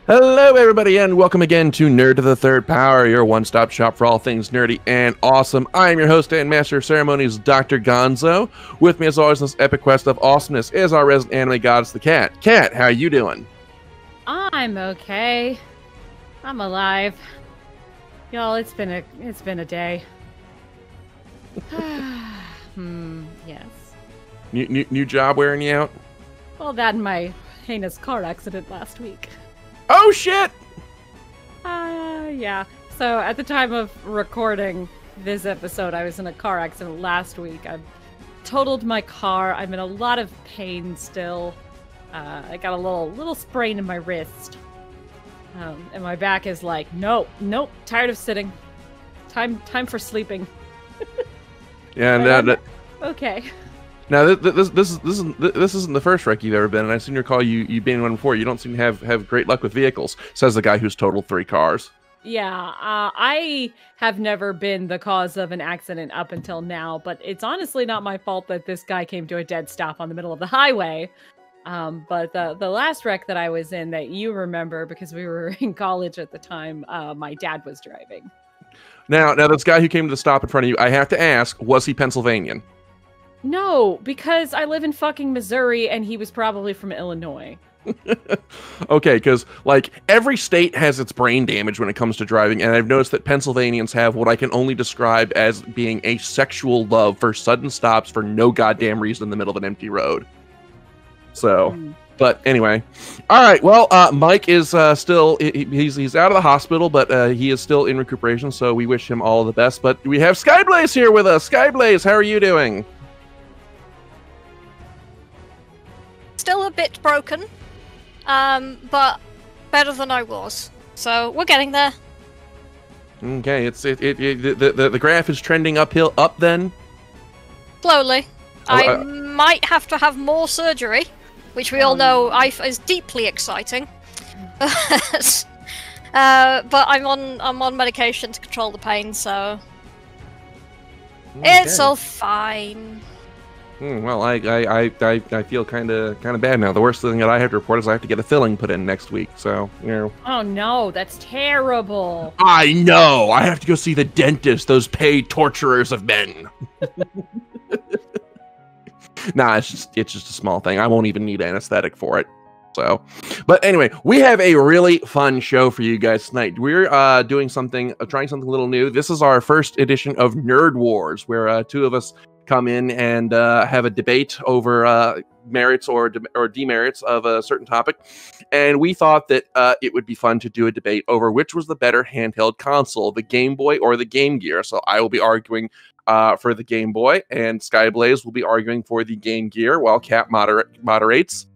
Hello, everybody, and welcome again to Nerd to the Third Power, your one-stop shop for all things nerdy and awesome. I am your host and master of ceremonies, Dr. Gonzo. With me, as always, in this epic quest of awesomeness is our resident anime goddess, the Cat. Cat, how you doing? I'm okay. I'm alive. Y'all, it's been a day. Yes. New job wearing you out? Well, that and my heinous car accident last week. Oh, shit! Yeah. So, at the time of recording this episode, I was in a car accident last week. I've totaled my car. I'm in a lot of pain still. I got a little sprain in my wrist. And my back is like, nope, tired of sitting. Time for sleeping. Yeah, okay. Now, this isn't the first wreck you've ever been, and I seem to recall you being in one before. You don't seem to have great luck with vehicles, says the guy who's totaled 3 cars. Yeah, I have never been the cause of an accident up until now, but it's honestly not my fault that this guy came to a dead stop on the middle of the highway. But the last wreck that I was in that you remember, because we were in college at the time, my dad was driving. Now this guy who came to the stop in front of you, I have to ask, was he Pennsylvanian? No, because I live in fucking Missouri and he was probably from Illinois. Okay, because like every state has its brain damage when it comes to driving, and I've noticed that Pennsylvanians have what I can only describe as being a sexual love for sudden stops for no goddamn reason in the middle of an empty road. So, but anyway, all right. Well, Mike is still he's out of the hospital, but he is still in recuperation. So we wish him all the best. But we have Skyblaze here with us. Skyblaze, how are you doing? Still a bit broken, but better than I was. So we're getting there. Okay, the graph is trending uphill, up then. Slowly. I might have to have more surgery, which we all know is deeply exciting. But I'm on medication to control the pain, so it's all fine. Well, I feel kind of bad now. The worst thing that I have to report is I have to get a filling put in next week. So, you know. Oh no, that's terrible. I know. I have to go see the dentist. Those paid torturers of men. Nah, it's just a small thing. I won't even need anesthetic for it. So, but anyway, we have a really fun show for you guys tonight. We're trying something a little new. This is our first edition of Nerd Wars, where 2 of us come in and have a debate over merits or demerits of a certain topic. And we thought that it would be fun to do a debate over which was the better handheld console, the Game Boy or the Game Gear. So I will be arguing for the Game Boy, and Skyblaze will be arguing for the Game Gear while Cat moderates.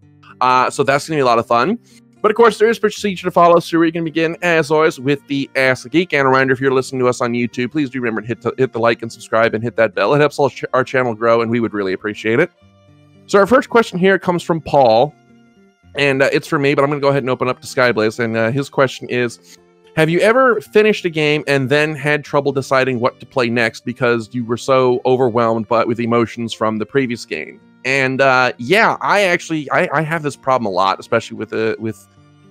So that's going to be a lot of fun. But of course, there is procedure to follow, so we're going to begin, as always, with the Ask the Geek. And a reminder, if you're listening to us on YouTube, please do remember to hit the like and subscribe and hit that bell. It helps our channel grow, and we would really appreciate it. So our first question here comes from Paul, and it's for me, but I'm going to go ahead and open up to Skyblaze. And his question is, have you ever finished a game and then had trouble deciding what to play next because you were so overwhelmed with emotions from the previous game? And yeah, I have this problem a lot, especially with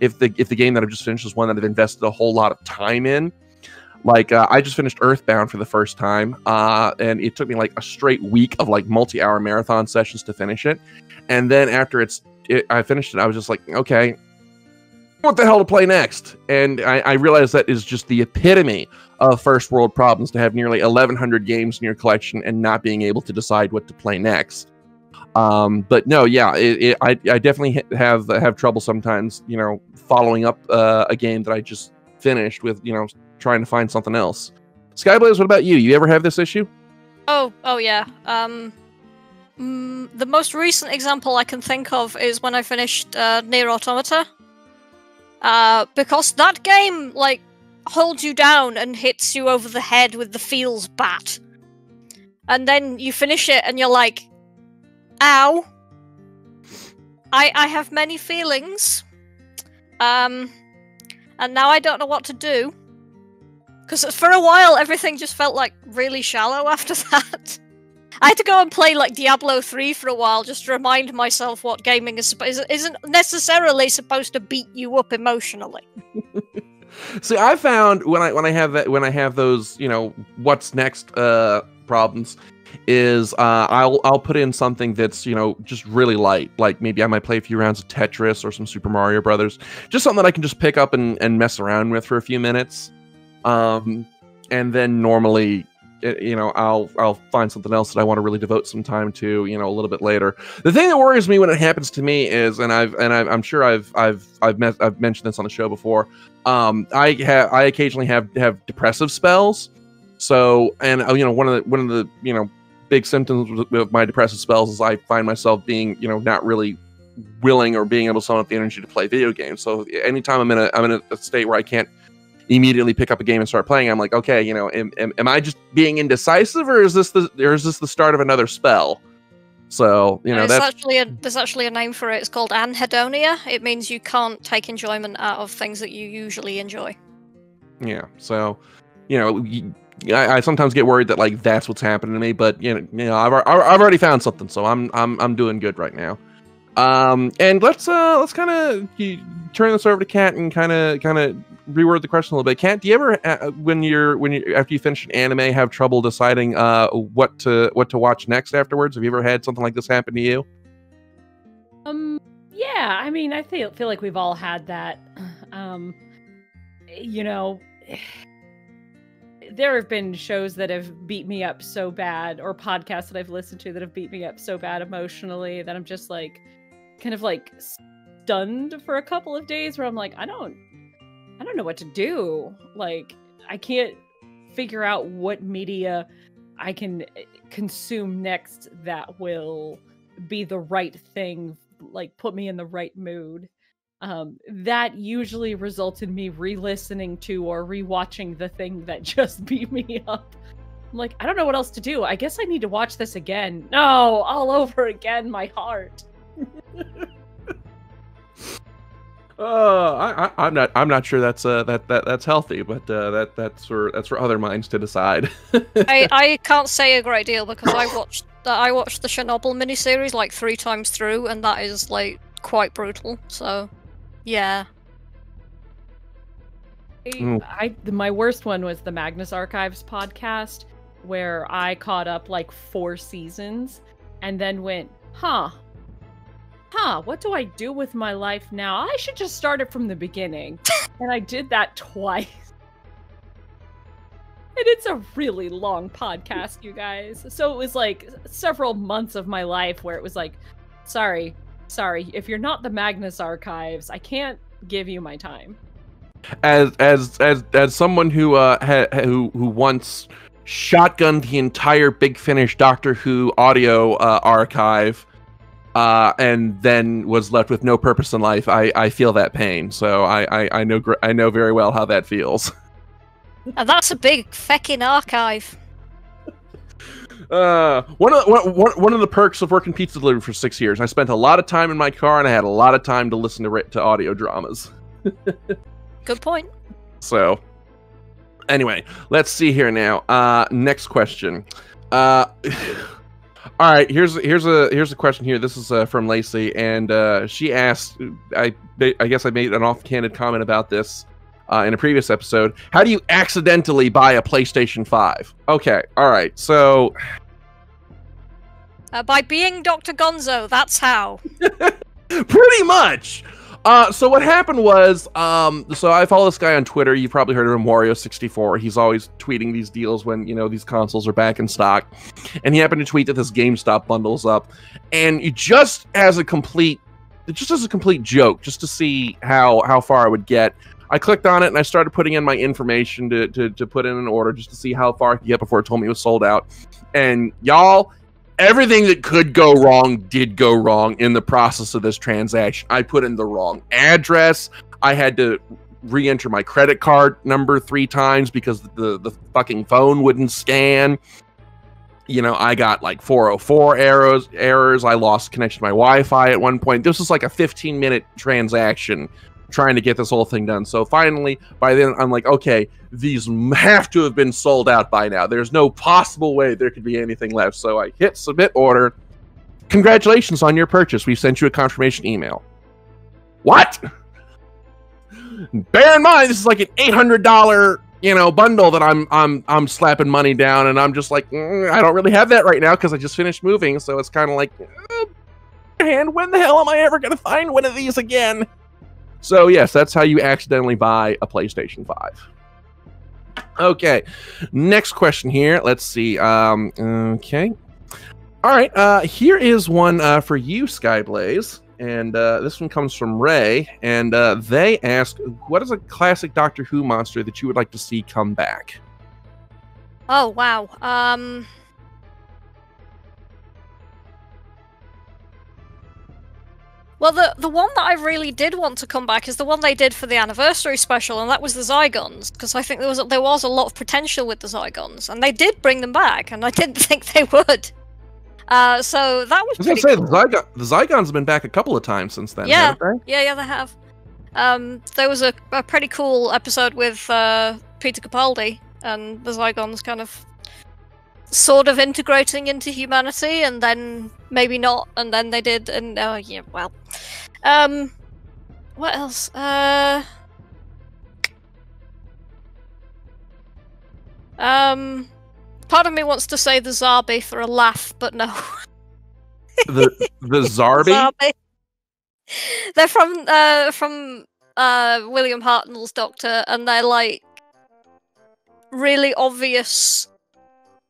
if the game that I've just finished is one that I've invested a whole lot of time in. Like I just finished Earthbound for the first time, and it took me like a straight week of like multi-hour marathon sessions to finish it. And then after I finished it, I was just like, okay, what the hell to play next? And I realized that is just the epitome of first world problems, to have nearly 1,100 games in your collection and not being able to decide what to play next. But no, yeah, I definitely have trouble sometimes, you know, following up a game that I just finished with, you know, trying to find something else. Skyblaze, what about you? You ever have this issue? Oh yeah. The most recent example I can think of is when I finished Nier Automata. Because that game, like, holds you down and hits you over the head with the feels bat. And then you finish it and you're like, ow. I have many feelings. And now I don't know what to do. Because for a while, everything just felt like really shallow after that. I had to go and play like Diablo 3 for a while just to remind myself what gaming isn't necessarily supposed to beat you up emotionally. See, I found when I have those, you know, what's next problems, is I'll put in something that's, you know, just really light. Like maybe I might play a few rounds of Tetris or some Super Mario Brothers, just something that I can just pick up and mess around with for a few minutes. And then normally, you know, I'll find something else that I want to really devote some time to, you know, a little bit later. The thing that worries me when it happens to me is, I'm sure I've mentioned this on the show before. I occasionally have depressive spells. So, and you know, one of the you know, big symptoms with my depressive spells is I find myself being, you know, not really willing or being able to summon up the energy to play video games. So anytime I'm in a state where I can't immediately pick up a game and start playing, I'm like, okay, you know, am I just being indecisive, or is this the start of another spell? So, you know, there's actually a name for it. It's called anhedonia. It means you can't take enjoyment out of things that you usually enjoy. Yeah. So, you know, I sometimes get worried that like that's what's happening to me, but you know, I've already found something, so I'm doing good right now. And let's kind of turn this over to Kat and kind of reword the question a little bit. Kat, do you ever when you after you finish an anime have trouble deciding what to watch next afterwards? Have you ever had something like this happen to you? Yeah, I mean, I feel like we've all had that. You know, there have been shows that have beat me up so bad, or podcasts that I've listened to that have beat me up so bad emotionally that I'm just like kind of like stunned for a couple of days, where I'm like, I don't know what to do. Like, I can't figure out what media I can consume next that will be the right thing, like put me in the right mood. That usually results in me re-listening to or rewatching the thing that just beat me up. I'm like, I don't know what else to do. I guess I need to watch this again. No, all over again, my heart. I'm not sure that's that's healthy, but that's for other minds to decide. I can't say a great deal because I watched the Chernobyl miniseries like 3 times through, and that is like quite brutal. So, yeah. My worst one was the Magnus Archives podcast, where I caught up like 4 seasons and then went, what do I do with my life now? I should just start it from the beginning. And I did that twice. And it's a really long podcast, you guys. So it was like several months of my life where it was like, sorry, if you're not the Magnus Archives, I can't give you my time. As someone who once shotgunned the entire Big Finish Doctor Who audio archive, and then was left with no purpose in life, I feel that pain. So I know very well how that feels. And that's a big feckin' archive. One of the perks of working pizza delivery for 6 years, I spent a lot of time in my car, and I had a lot of time to listen to audio dramas. Good point. So, anyway, let's see here now. Next question. All right, here's a question here. This is from Lacey, and she asked. I guess I made an offhanded comment about this in a previous episode. How do you accidentally buy a PlayStation 5? Okay, all right, so by being Dr. Gonzo, that's how. Pretty much. So what happened was, so I follow this guy on Twitter. You've probably heard of him, Wario64. He's always tweeting these deals when, you know, these consoles are back in stock. And he happened to tweet that this GameStop bundle's up. And just as a complete joke, just to see how far I would get, I clicked on it and I started putting in my information to put in an order just to see how far I could get before it told me it was sold out. And y'all, everything that could go wrong did go wrong in the process of this transaction. I put in the wrong address. I had to re-enter my credit card number 3 times because the fucking phone wouldn't scan. You know, I got like 404 errors. I lost connection to my Wi-Fi at one point. This was like a 15-minute transaction trying to get this whole thing done. So finally, by then, I'm like, okay, these have to have been sold out by now. There's no possible way there could be anything left. So I hit submit order. Congratulations on your purchase. We sent you a confirmation email. What? Bear in mind, this is like an $800, bundle that I'm slapping money down, and I'm just like, I don't really have that right now because I just finished moving. So it's kind of like, and when the hell am I ever gonna find one of these again? So yes, that's how you accidentally buy a PlayStation 5. Okay, next question here. Let's see. Okay. All right. Here is one for you, Skyblaze. And this one comes from Ray. And they ask, what is a classic Doctor Who monster that you would like to see come back? Oh, wow. Well, the one that I really did want to come back is the one they did for the anniversary special, and that was the Zygons, because I think there was a lot of potential with the Zygons, and they did bring them back, and I didn't think they would. So that was pretty cool. The Zygons have been back a couple of times since then, yeah. haven't they? Yeah, they have. There was a pretty cool episode with Peter Capaldi, and the Zygons kind of sort of integrating into humanity, and then maybe not, and then they did, and yeah, well. What else? Part of me wants to say the Zarbi for a laugh, but no. The Zarbi? Zarbi. They're from William Hartnell's Doctor, and they're like really obvious.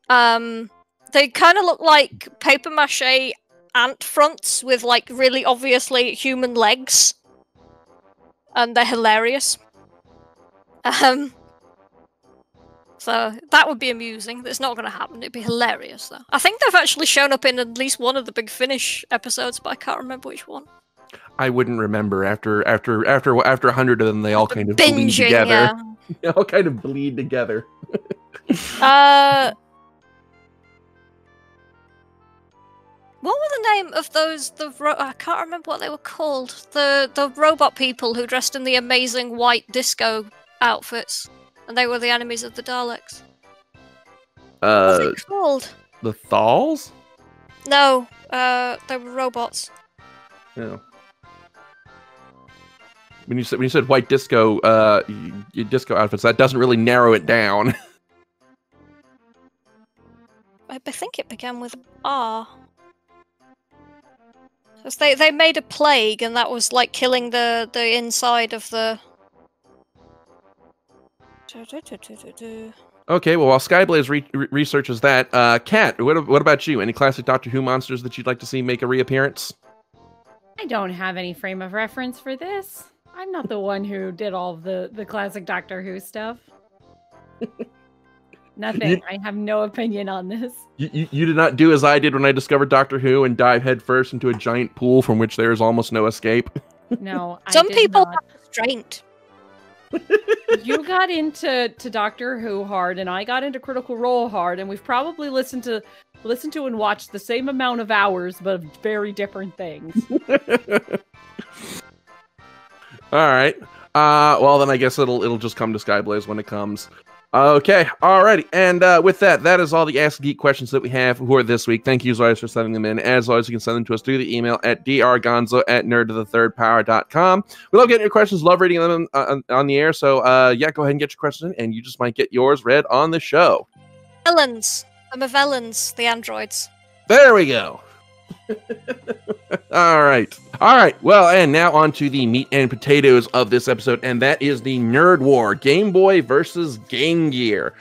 They kind of look like paper mache ant fronts with like really obviously human legs, and they're hilarious. So that would be amusing. It's not going to happen. It'd be hilarious, though. I think they've actually shown up in at least one of the Big Finish episodes, but I can't remember which one. I wouldn't remember. After 100 of them, they all kind of bleed together. Yeah. They all kind of bleed together. What were the name of those? I can't remember what they were called. The robot people who dressed in the amazing white disco outfits. And they were the enemies of the Daleks. What was it called? The Thals? No, they were robots. Yeah. When you said white disco, disco outfits, that doesn't really narrow it down. I think it began with R. Because they made a plague, and that was like killing the inside of the. Okay, well, while Skyblaze researches that, Kat, what about you? Any classic Doctor Who monsters that you'd like to see make a reappearance? I don't have any frame of reference for this. I'm not the one who did all of the classic Doctor Who stuff. Nothing. I have no opinion on this. You did not do as I did when I discovered Doctor Who and dive headfirst into a giant pool from which there is almost no escape. No, Some people not. have restraint. You got into Doctor Who hard, and I got into Critical Role hard, and we've probably listened to and watched the same amount of hours, but very different things. All right. Well, then I guess it'll just come to Skyblaze when it comes. Okay, alrighty, and with that is all the Ask Geek questions that we have for this week. Thank you as always for sending them in. As always, you can send them to us through the email at drgonzo@nerdtothethirdpower.com. We love getting your questions, love reading them on the air, so yeah, go ahead and get your questions in, and you just might get yours read on the show. Ellens. I'm of Ellens, the androids. There we go. All right. Well, and now on to the meat and potatoes of this episode, and that is the Nerd War, Game Boy versus Game Gear.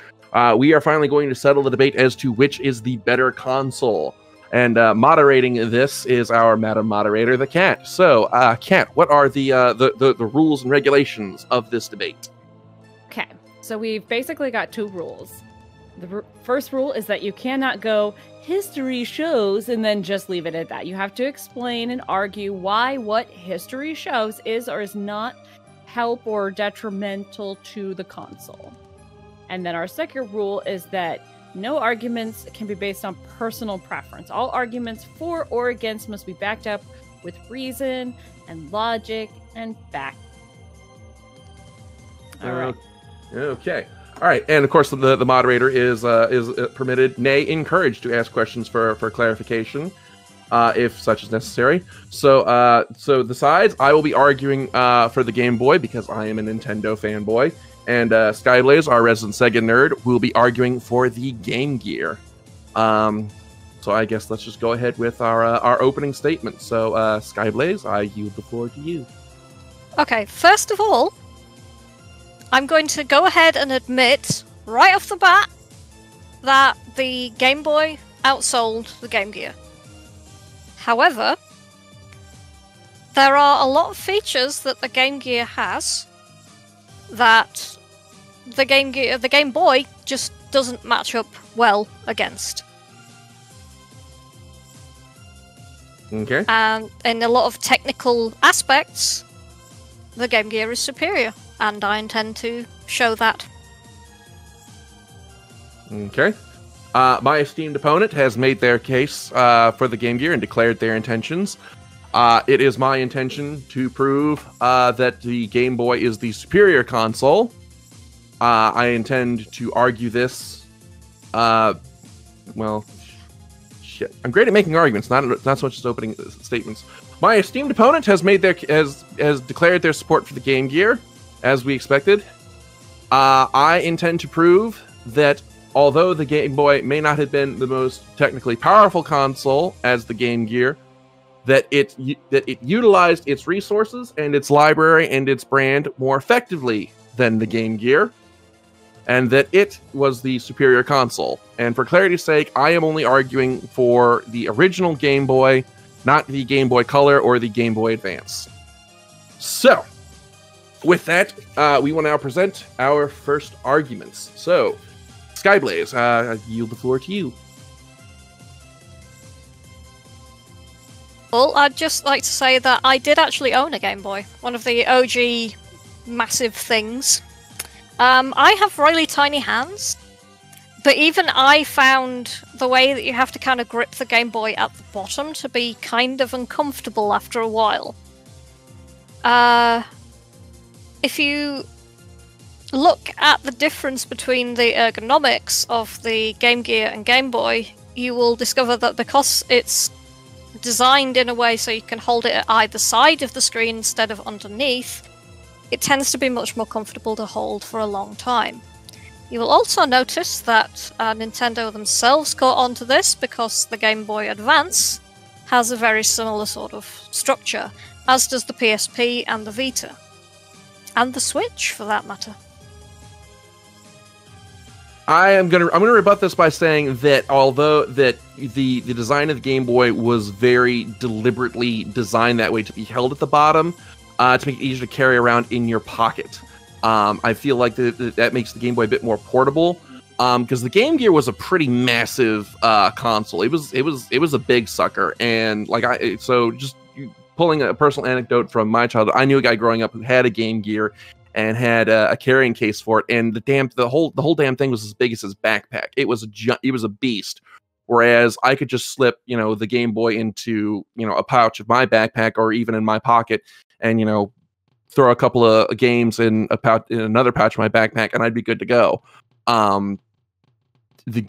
We are finally going to settle the debate as to which is the better console. And moderating this is our Madam Moderator, the Cat. So, Cat, what are the rules and regulations of this debate? Okay, so we've basically got two rules. The first rule is that you cannot go, history shows, and then just leave it at that. You have to explain and argue why what history shows is or is not help or detrimental to the console. And then our second rule is that no arguments can be based on personal preference. All arguments for or against must be backed up with reason and logic and fact All right. Okay. All right, and of course the moderator is permitted, nay, encouraged to ask questions for clarification, if such is necessary. So so the sides, I will be arguing for the Game Boy because I am a Nintendo fanboy, and Skyblaze, our resident Sega nerd, will be arguing for the Game Gear. So I guess let's just go ahead with our opening statement. So Skyblaze, I yield the floor to you. Okay, first of all, I'm going to go ahead and admit, right off the bat, that the Game Boy outsold the Game Gear. However, there are a lot of features that the Game Gear has that the Game Boy just doesn't match up well against. Okay. And in a lot of technical aspects, the Game Gear is superior. And I intend to show that. Okay. My esteemed opponent has made their case for the Game Gear and declared their intentions. It is my intention to prove that the Game Boy is the superior console. I intend to argue this. Well, shit. I'm great at making arguments, not so much as opening statements. My esteemed opponent has made has declared their support for the Game Gear. As we expected, I intend to prove that although the Game Boy may not have been the most technically powerful console as the Game Gear, that it utilized its resources and its library and its brand more effectively than the Game Gear, and that it was the superior console. And for clarity's sake, I am only arguing for the original Game Boy, not the Game Boy Color or the Game Boy Advance. So, with that, we will now present our first arguments. So, Skyblaze, I yield the floor to you. Well, I'd just like to say that I did actually own a Game Boy, one of the OG massive things. I have really tiny hands, but even I found the way that you have to kind of grip the Game Boy at the bottom to be kind of uncomfortable after a while. If you look at the difference between the ergonomics of the Game Gear and Game Boy, you will discover that because it's designed in a way so you can hold it at either side of the screen instead of underneath, it tends to be much more comfortable to hold for a long time. You will also notice that Nintendo themselves caught on to this because the Game Boy Advance has a very similar sort of structure, as does the PSP and the Vita. And the Switch, for that matter. I'm gonna rebut this by saying that although that the design of the Game Boy was very deliberately designed that way to be held at the bottom, to make it easier to carry around in your pocket. I feel like that makes the Game Boy a bit more portable. Because the Game Gear was a pretty massive console. It was a big sucker, and so just pulling a personal anecdote from my childhood, I knew a guy growing up who had a Game Gear and had a carrying case for it, and the whole damn thing was as big as his backpack. It was a beast. Whereas I could just slip, the Game Boy into, a pouch of my backpack or even in my pocket, and throw a couple of games in another pouch of my backpack, and I'd be good to go. The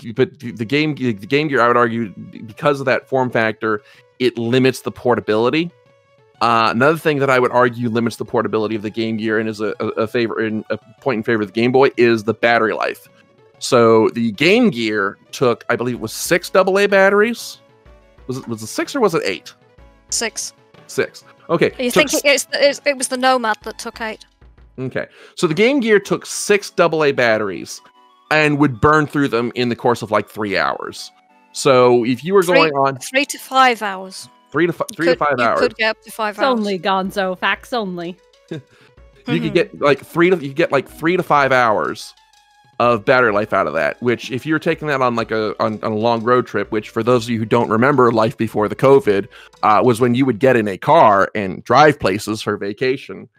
Game Gear, I would argue, because of that form factor, it limits the portability. Another thing that I would argue limits the portability of the Game Gear and is a point in favor of the Game Boy is the battery life. So the Game Gear took, I believe it was 6 AA batteries. Was it 6 or was it 8? 6. 6. Okay. You think it was the Nomad that took 8? Okay. So the Game Gear took 6 AA batteries and would burn through them in the course of like 3 hours. So if you were going on 3 to 5 hours. 3 to 5 hours. You could get up to 5 hours. Only Gonzo, facts only. You could get like 3 to 5 hours of battery life out of that, which if you're taking that on on a long road trip, which for those of you who don't remember life before the COVID, was when you would get in a car and drive places for vacation.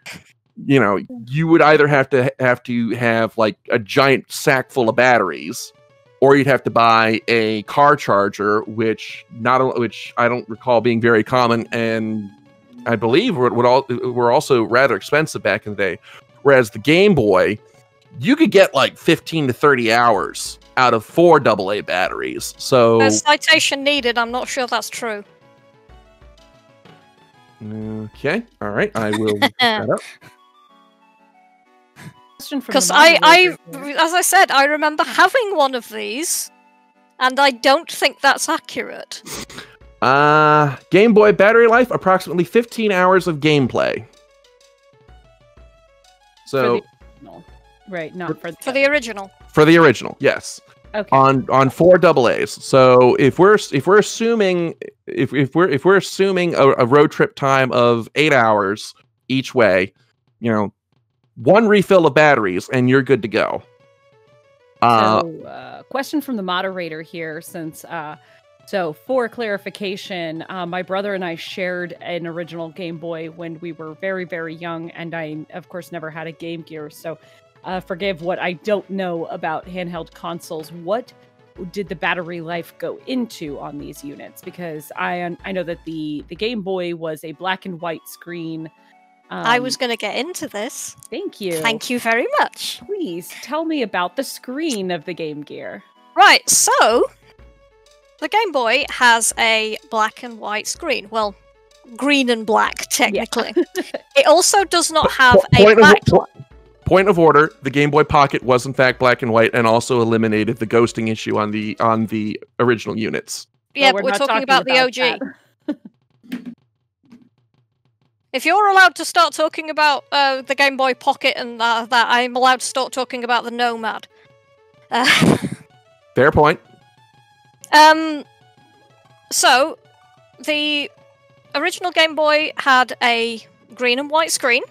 You would either have to have like a giant sack full of batteries, or you'd have to buy a car charger, which I don't recall being very common, and I believe were also rather expensive back in the day. Whereas the Game Boy, you could get like 15 to 30 hours out of 4 AA batteries. So citation needed. I'm not sure that's true. Okay, all right, I will look that up. Because as I said, I remember having one of these, and I don't think that's accurate. Game Boy battery life, approximately 15 hours of gameplay. So, right, not for the original. For the original, yes. Okay. On 4 AA's. So if we're assuming a road trip time of 8 hours each way, 1 refill of batteries and you're good to go. Question from the moderator here, since so for clarification, my brother and I shared an original Game Boy when we were very, very young, and I of course never had a Game Gear, so forgive what I don't know about handheld consoles. What did the battery life go into on these units? Because I know that the Game Boy was a black and white screen. I was going to get into this. Thank you. Thank you very much. Please tell me about the screen of the Game Gear. Right, so the Game Boy has a black and white screen. Well, green and black, technically. Yeah. It also does not have a backlight. Point of order: the Game Boy Pocket was in fact black and white, and also eliminated the ghosting issue on the original units. Yeah, but we're talking about the OG. If you're allowed to start talking about the Game Boy Pocket and that, I'm allowed to start talking about the Nomad. Fair point. So the original Game Boy had a green and white screen,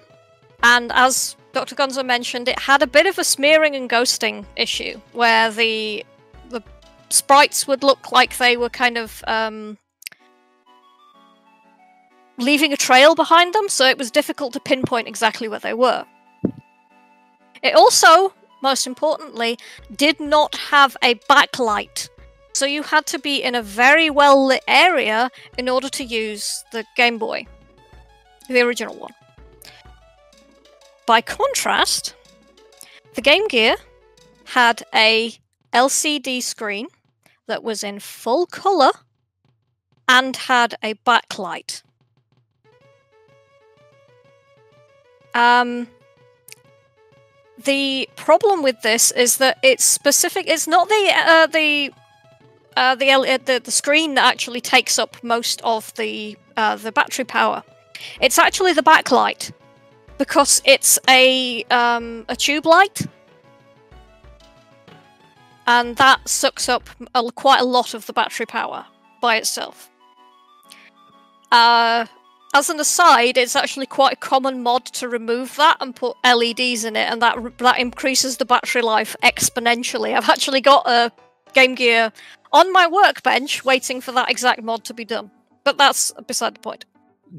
and as Dr. Gonzo mentioned, it had a bit of a smearing and ghosting issue, where the sprites would look like they were kind of leaving a trail behind them, so it was difficult to pinpoint exactly where they were. It also, most importantly, did not have a backlight, so you had to be in a very well-lit area in order to use the Game Boy, the original one. By contrast, the Game Gear had a LCD screen that was in full colour and had a backlight. The problem with this is that it's specific. It's not the screen that actually takes up most of the battery power. It's actually the backlight, because it's a tube light, and that sucks up quite a lot of the battery power by itself. As an aside, it's actually quite a common mod to remove that and put LEDs in it, and that increases the battery life exponentially. I've actually got a Game Gear on my workbench waiting for that exact mod to be done, but that's beside the point.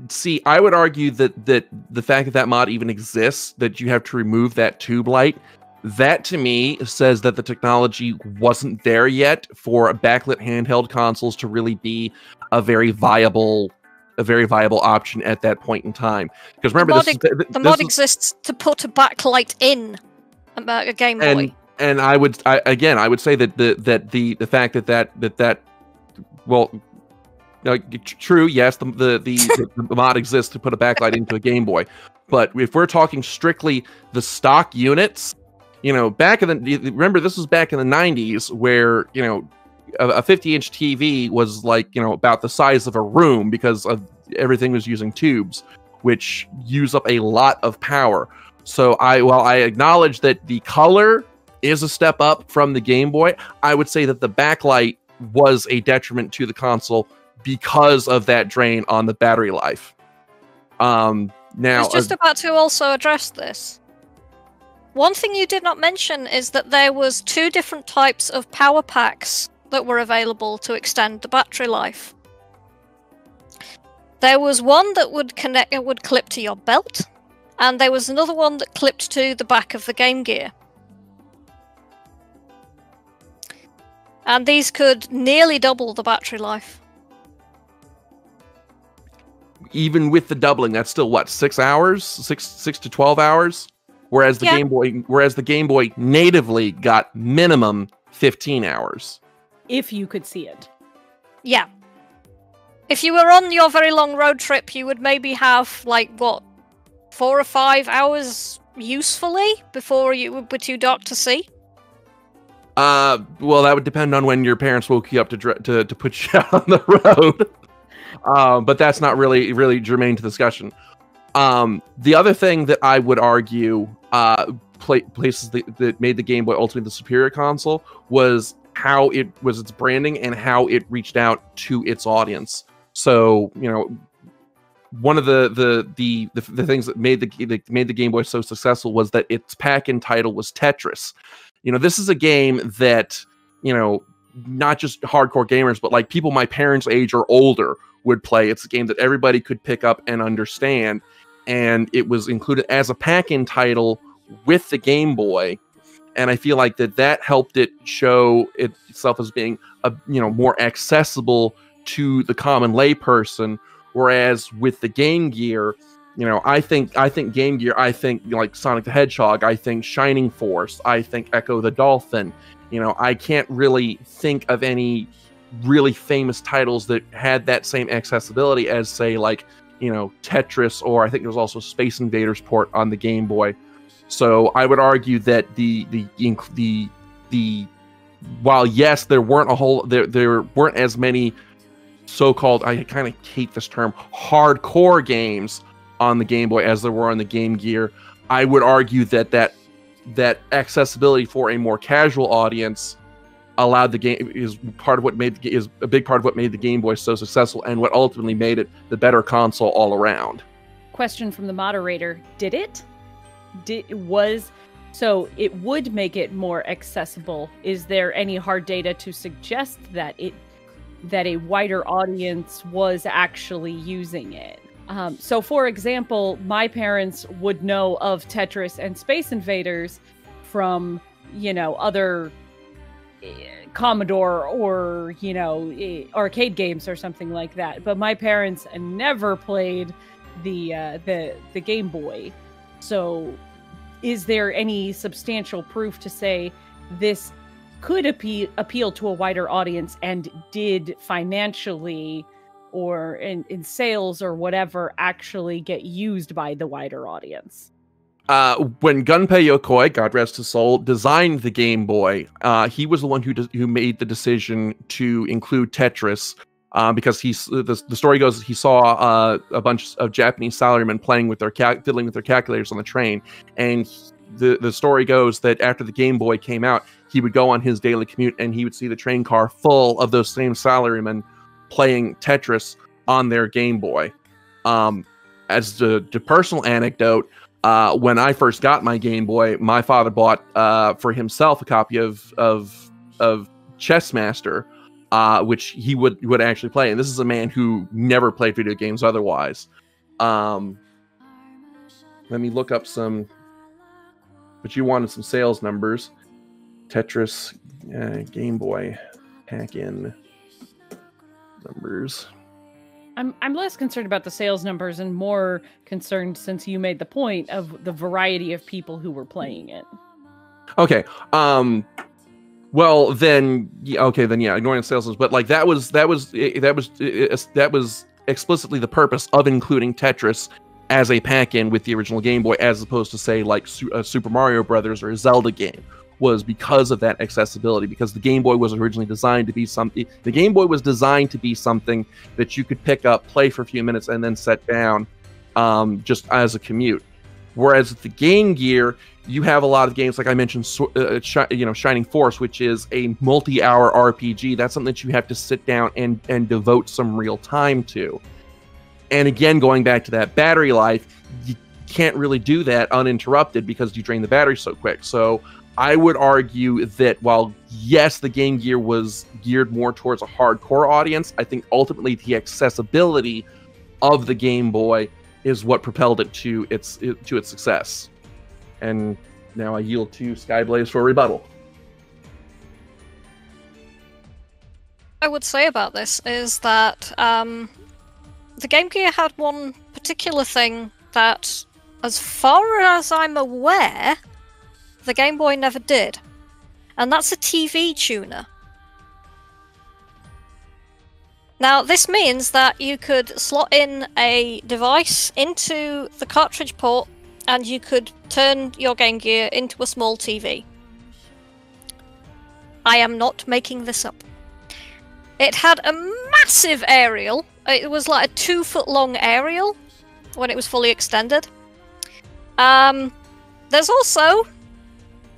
See, I would argue that the fact that mod even exists, that you have to remove that tube light, that to me says that the technology wasn't there yet for backlit handheld consoles to really be a very viable option at that point in time. Because remember, the mod exists to put a backlight in a Game Boy. And I would say that the fact that well. True, yes, the mod exists to put a backlight into a Game Boy, but if we're talking strictly the stock units, back in remember this was back in the 90s, where a 50-inch TV was like about the size of a room, because everything was using tubes, which use up a lot of power. So while I acknowledge that the color is a step up from the Game Boy, I would say that the backlight was a detriment to the console because of that drain on the battery life. Now, I was just about to also address this. One thing you did not mention is that there was 2 different types of power packs that were available to extend the battery life. There was one that would clip to your belt, and there was another one that clipped to the back of the Game Gear. And these could nearly double the battery life. Even with the doubling, that's still what, 6 hours? 6 to 12 hours? whereas the Yeah. Game Boy natively got minimum 15 hours. If you could see it. Yeah. If you were on your very long road trip, you would maybe have, like, what, 4 or 5 hours usefully before you would be too dark to see? Well, that would depend on when your parents woke you up to put you out on the road. But that's not really germane to the discussion. The other thing that I would argue places that made the Game Boy ultimately the superior console was how it was its branding and how it reached out to its audience. So, you know, one of the things that made the Game Boy so successful was that its pack-in title was Tetris. You know, this is a game that, you know, not just hardcore gamers, but like people my parents' age or older would play. It's a game that everybody could pick up and understand. And it was included as a pack-in title with the Game Boy. And I feel like that helped it show itself as being more accessible to the common layperson. Whereas with the Game Gear, you know, I think Game Gear, I think like Sonic the Hedgehog, I think Shining Force, I think Echo the Dolphin. You know, I can't really think of any really famous titles that had that same accessibility as, say, like, you know, Tetris, or I think there was also Space Invaders port on the Game Boy. So I would argue that while yes, there weren't as many so-called, I kind of hate this term, hardcore games on the Game Boy as there were on the Game Gear, I would argue that accessibility for a more casual audience allowed the game is a big part of what made the Game Boy so successful and what ultimately made it the better console all around. Question from the moderator: did it? So it would make it more accessible. Is there any hard data to suggest that a wider audience was actually using it? So, for example, my parents would know of Tetris and Space Invaders from, you know, other Commodore or, you know, arcade games or something like that. But my parents never played the Game Boy. So, is there any substantial proof to say this could appeal to a wider audience and did financially or in sales or whatever actually get used by the wider audience? When Gunpei Yokoi, God rest his soul, designed the Game Boy, he was the one who made the decision to include Tetris, because the story goes he saw a bunch of Japanese salarymen playing with fiddling with their calculators on the train, and the story goes that after the Game Boy came out, he would go on his daily commute and he would see the train car full of those same salarymen playing Tetris on their Game Boy. As the personal anecdote, when I first got my Game Boy, my father bought for himself a copy of Chess Master, which he would actually play. And this is a man who never played video games otherwise. Let me look up some. But you wanted some sales numbers. Tetris Game Boy pack-in numbers. I'm less concerned about the sales numbers and more concerned, since you made the point, of the variety of people who were playing it. Okay. Well, then, yeah, ignoring the sales numbers, but like that was explicitly the purpose of including Tetris as a pack-in with the original Game Boy, as opposed to, say, like Super Mario Brothers or a Zelda game, was because of that accessibility. Because the Game Boy was originally designed to be something. The Game Boy was designed to be something that you could pick up, play for a few minutes, and then set down, just as a commute. Whereas with the Game Gear, you have a lot of games, like I mentioned, Shining Force, which is a multi-hour RPG. That's something that you have to sit down and devote some real time to. And again, going back to that battery life, you can't really do that uninterrupted because you drain the battery so quick. So I would argue that while, yes, the Game Gear was geared more towards a hardcore audience, I think ultimately the accessibility of the Game Boy is what propelled it to its success. And now I yield to Skyblaze for a rebuttal. I would say about this is that the Game Gear had one particular thing that as far as I'm aware, the Game Boy never did. And that's a TV tuner. Now, this means that you could slot in a device into the cartridge port and you could turn your Game Gear into a small TV. I am not making this up. It had a massive aerial. It was like a 2-foot long aerial when it was fully extended. There's also,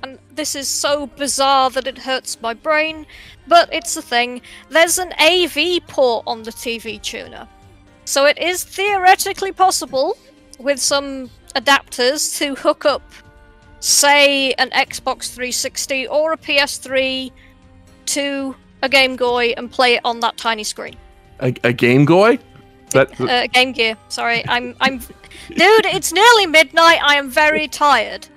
and this is so bizarre that it hurts my brain, but it's a thing, there's an AV port on the TV tuner. So it is theoretically possible, with some adapters, to hook up, say, an Xbox 360 or a PS3 to a Game Boy and play it on that tiny screen. A Game Boy? Game Gear. Sorry, I'm. Dude, it's nearly midnight. I am very tired.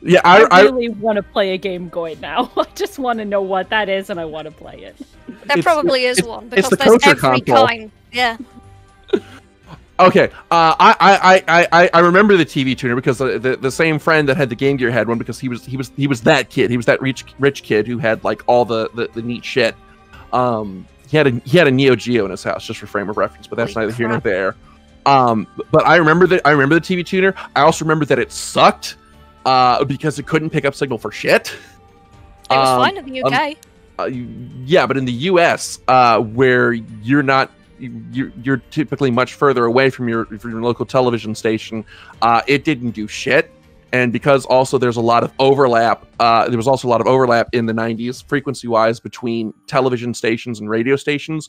Yeah, I really want to play a Game Boy now. I just want to know what that is, and I want to play it. There probably is one because the there's Kosher every console. kind. Yeah. Okay, I remember the TV tuner because the same friend that had the Game Gear had one because he was that kid. He was that rich kid who had like all the neat shit. He had a Neo Geo in his house, just for frame of reference, but that's neither here nor there. But I remember the TV tuner. I also remember that it sucked because it couldn't pick up signal for shit. It was fine in the UK. Yeah, but in the US, where you're typically much further away from your local television station, it didn't do shit. And because also there's a lot of overlap, there was also a lot of overlap in the 90s, frequency-wise, between television stations and radio stations.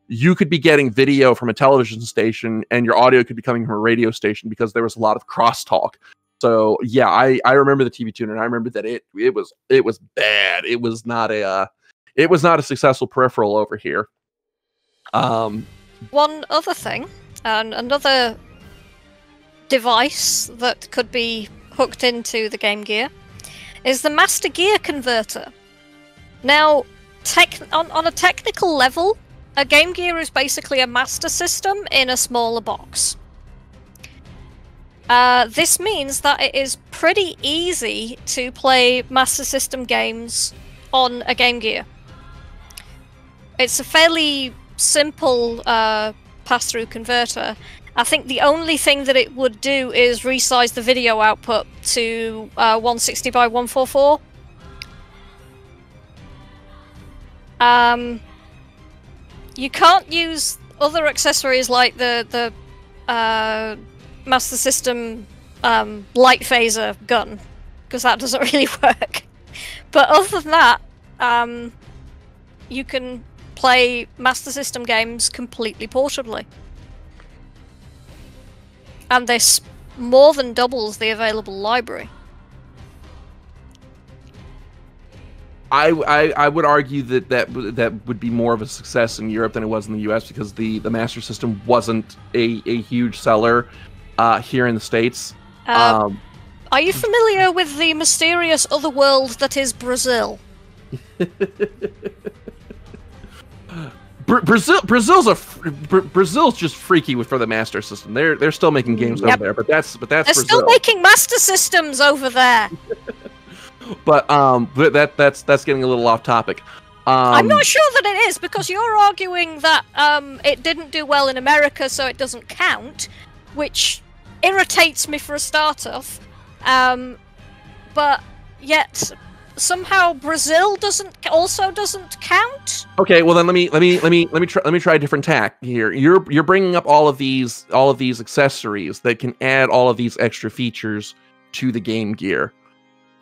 You could be getting video from a television station, and your audio could be coming from a radio station because there was a lot of crosstalk. So yeah, I remember the TV tuner, and I remember that it was bad. It was not a successful peripheral over here. One other thing, and another device that could be hooked into the Game Gear, is the Master Gear Converter. Now, on a technical level, a Game Gear is basically a Master System in a smaller box. This means that it is pretty easy to play Master System games on a Game Gear. It's a fairly simple pass-through converter. I think the only thing that it would do is resize the video output to 160 by 144. You can't use other accessories like the Master System light phaser gun, because that doesn't really work. But other than that, you can play Master System games completely portably. And this more than doubles the available library. I would argue that would be more of a success in Europe than it was in the US because the Master System wasn't a huge seller here in the States. Are you familiar with the mysterious other world that is Brazil? Brazil's just freaky for the Master System. They're still making games over there, but that's they're Brazil. still making Master Systems over there. But that's getting a little off topic. I'm not sure that it is, because you're arguing that it didn't do well in America, so it doesn't count, which irritates me for a start off. But yet somehow Brazil doesn't count. Okay, well then let me try a different tack here. You're bringing up all of these accessories that can add all of these extra features to the Game Gear.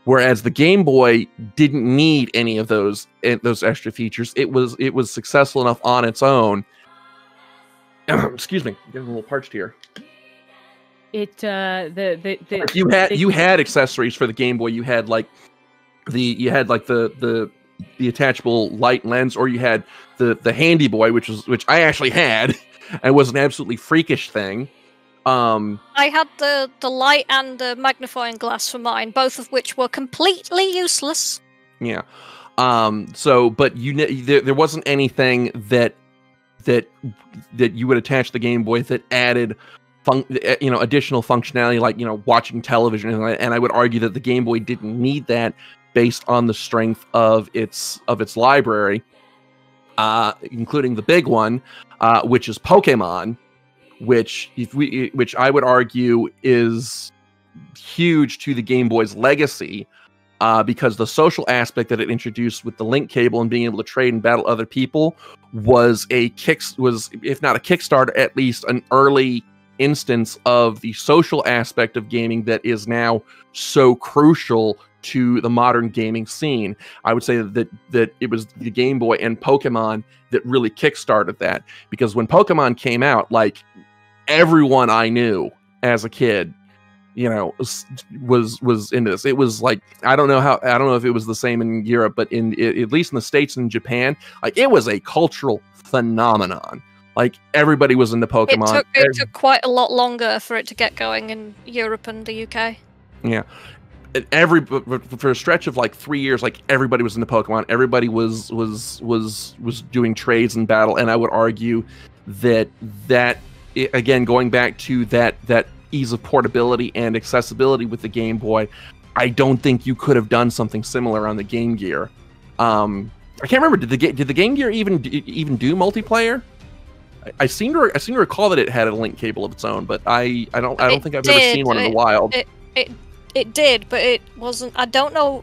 Whereas the Game Boy didn't need any of those extra features. It was successful enough on its own. Excuse me, I'm getting a little parched here. You had accessories for the Game Boy. You had like the attachable light lens, or you had the Handy Boy, which I actually had, and was an absolutely freakish thing. I had the light and the magnifying glass for mine, both of which were completely useless. Yeah. But there wasn't anything that you would attach the Game Boy that added additional functionality like watching television, and I would argue that the Game Boy didn't need that based on the strength of its library, including the big one, which is Pokemon, which I would argue is huge to the Game Boy's legacy, because the social aspect that it introduced with the link cable and being able to trade and battle other people was if not a kickstart, at least an early instance of the social aspect of gaming that is now so crucial to the modern gaming scene. I would say that it was the Game Boy and Pokemon that really kickstarted that, because when Pokemon came out, like, everyone I knew as a kid, was into this. It was like, I don't know if it was the same in Europe, but at least in the States and Japan, like, it was a cultural phenomenon. Like, everybody was into Pokemon. It took quite a lot longer for it to get going in Europe and the UK. Yeah. For a stretch of like 3 years, like, everybody was into Pokemon. Everybody was doing trades and battle, and I would argue that again, going back to that ease of portability and accessibility with the Game Boy, I don't think you could have done something similar on the Game Gear. I can't remember. Did the Game Gear even do multiplayer? I seem to recall that it had a link cable of its own, but I don't think I've ever seen one in the wild. It did, but it wasn't. I don't know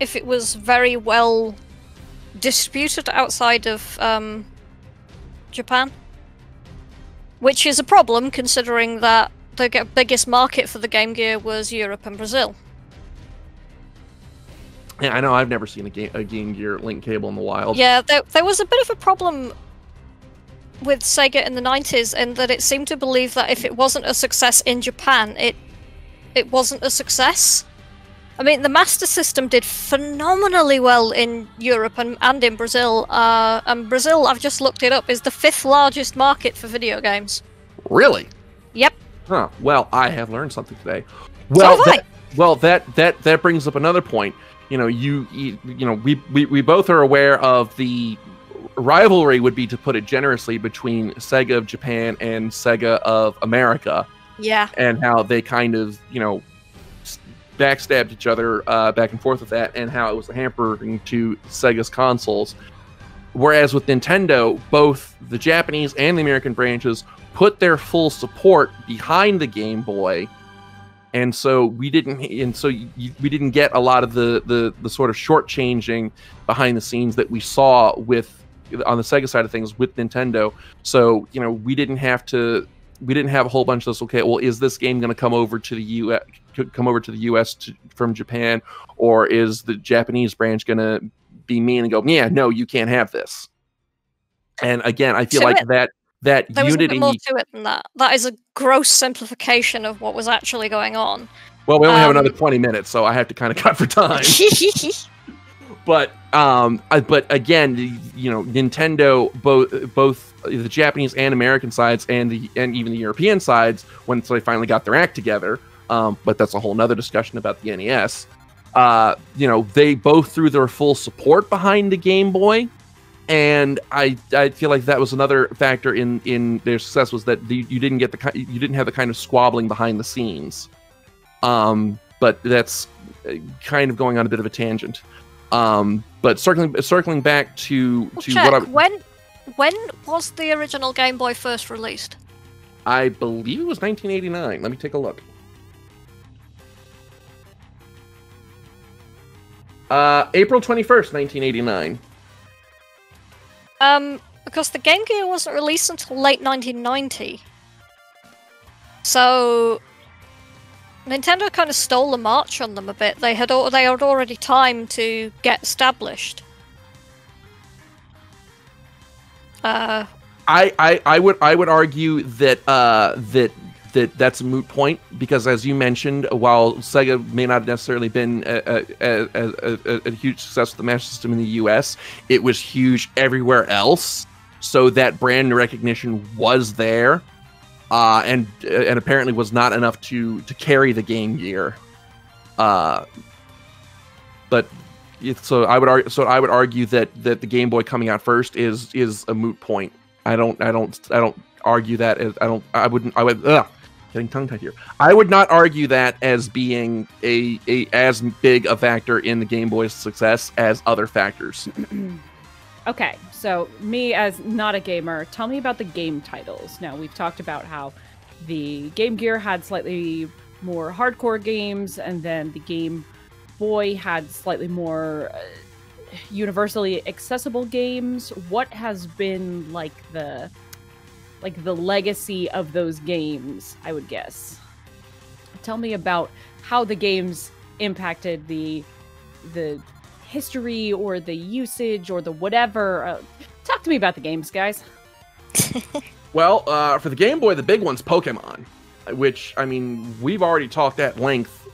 if it was very well distributed outside of Japan, which is a problem considering that the biggest market for the Game Gear was Europe and Brazil. Yeah, I know. I've never seen a Game Gear link cable in the wild. Yeah, there was a bit of a problem with Sega in the 90s, in that it seemed to believe that if it wasn't a success in Japan, it wasn't a success. I mean, the Master System did phenomenally well in Europe and in Brazil. And Brazil, I've just looked it up, is the 5th largest market for video games. Really? Yep. Huh. Well, I have learned something today. Well, that brings up another point. We both are aware of the rivalry, would be to put it generously, between Sega of Japan and Sega of America. Yeah. And how they kind of, backstabbed each other back and forth with that, and how it was hampering to Sega's consoles. Whereas with Nintendo, both the Japanese and the American branches put their full support behind the Game Boy, and so we didn't get a lot of the sort of shortchanging behind the scenes that we saw on the Sega side of things with Nintendo. So we didn't have a whole bunch of this. Okay, well, is this game going to come over to the US from Japan, or is the Japanese branch going to be mean and go, yeah, no, you can't have this? And again, I feel like that there was unity. a bit more to it than that. That is a gross simplification of what was actually going on. Well, we only have another 20 minutes, so I have to kind of cut for time. But again, Nintendo, both the Japanese and American sides, and even the European sides, once they finally got their act together, but that's a whole nother discussion about the NES. They both threw their full support behind the Game Boy, and I feel like that was another factor in their success, was that you didn't have the kind of squabbling behind the scenes. But that's kind of going on a bit of a tangent. But circling back to when was the original Game Boy first released? I believe it was 1989. Let me take a look. April 21st, 1989. Because the Game Gear wasn't released until late 1990. So Nintendo kind of stole the march on them a bit. They had already time to get established. I would argue that that's a moot point, because, as you mentioned, while Sega may not have necessarily been a huge success with the Master System in the US, it was huge everywhere else. So that brand recognition was there. And apparently was not enough to carry the Game Gear. I would argue that the Game Boy coming out first is a moot point I don't argue that as I would getting tongue tied here. I would not argue that as being a as big a factor in the Game Boy's success as other factors. Okay, so me as not a gamer, tell me about the game titles. Now, we've talked about how the Game Gear had slightly more hardcore games, and then the Game Boy had slightly more universally accessible games. What has been like the legacy of those games, I would guess? Tell me about how the games impacted the history or the usage or the whatever. Talk to me about the games, guys. Well, for the Game Boy, the big one's Pokemon, which, I mean, we've already talked at length,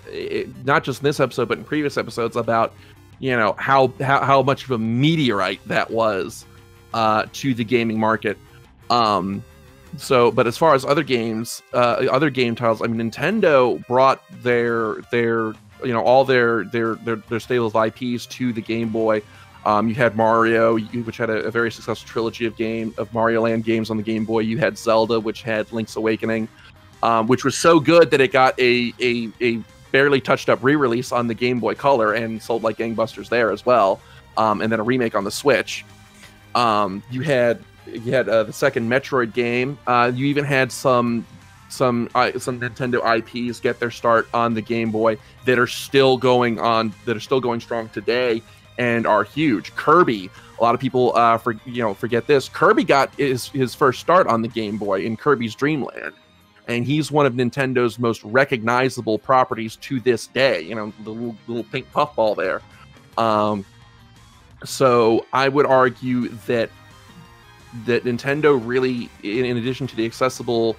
not just in this episode, but in previous episodes about, you know, how much of a meteorite that was to the gaming market. But as far as other games, other game titles, I mean, Nintendo brought their you know, all their stable of IPs to the Game Boy. You had Mario, which had a very successful trilogy of Mario Land games on the Game Boy. You had Zelda, which had Link's Awakening, which was so good that it got a barely touched up re-release on the Game Boy Color and sold like gangbusters there as well. And then a remake on the Switch. You had the second Metroid game. You even had some Nintendo IPs get their start on the Game Boy that are still going strong today and are huge. Kirby, a lot of people forget this. Kirby got his first start on the Game Boy in Kirby's Dream Land, and he's one of Nintendo's most recognizable properties to this day. You know, the little pink puffball there. So I would argue that Nintendo really, in addition to the accessible,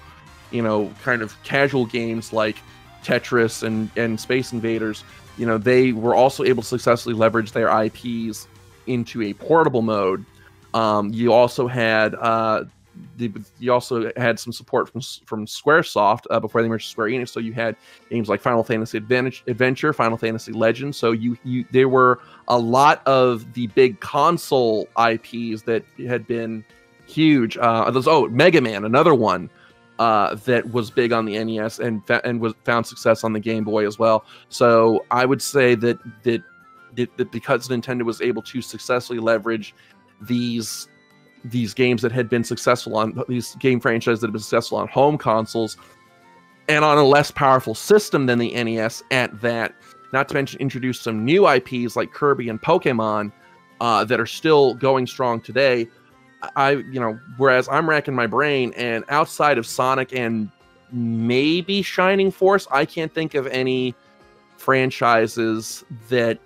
you know, kind of casual games like Tetris and Space Invaders, you know, they were also able to successfully leverage their IPs into a portable mode. You also had some support from SquareSoft before they merged Square Enix. So you had games like Final Fantasy Adventure, Final Fantasy Legends. So there were a lot of the big console IPs that had been huge. Mega Man, another one that was big on the NES and found success on the Game Boy as well. So I would say that because Nintendo was able to successfully leverage these games that had been successful on these game franchises that had been successful on home consoles and on a less powerful system than the NES at that, not to mention introduce some new IPs like Kirby and Pokemon that are still going strong today. Whereas I'm racking my brain, and outside of Sonic and maybe Shining Force, I can't think of any franchises that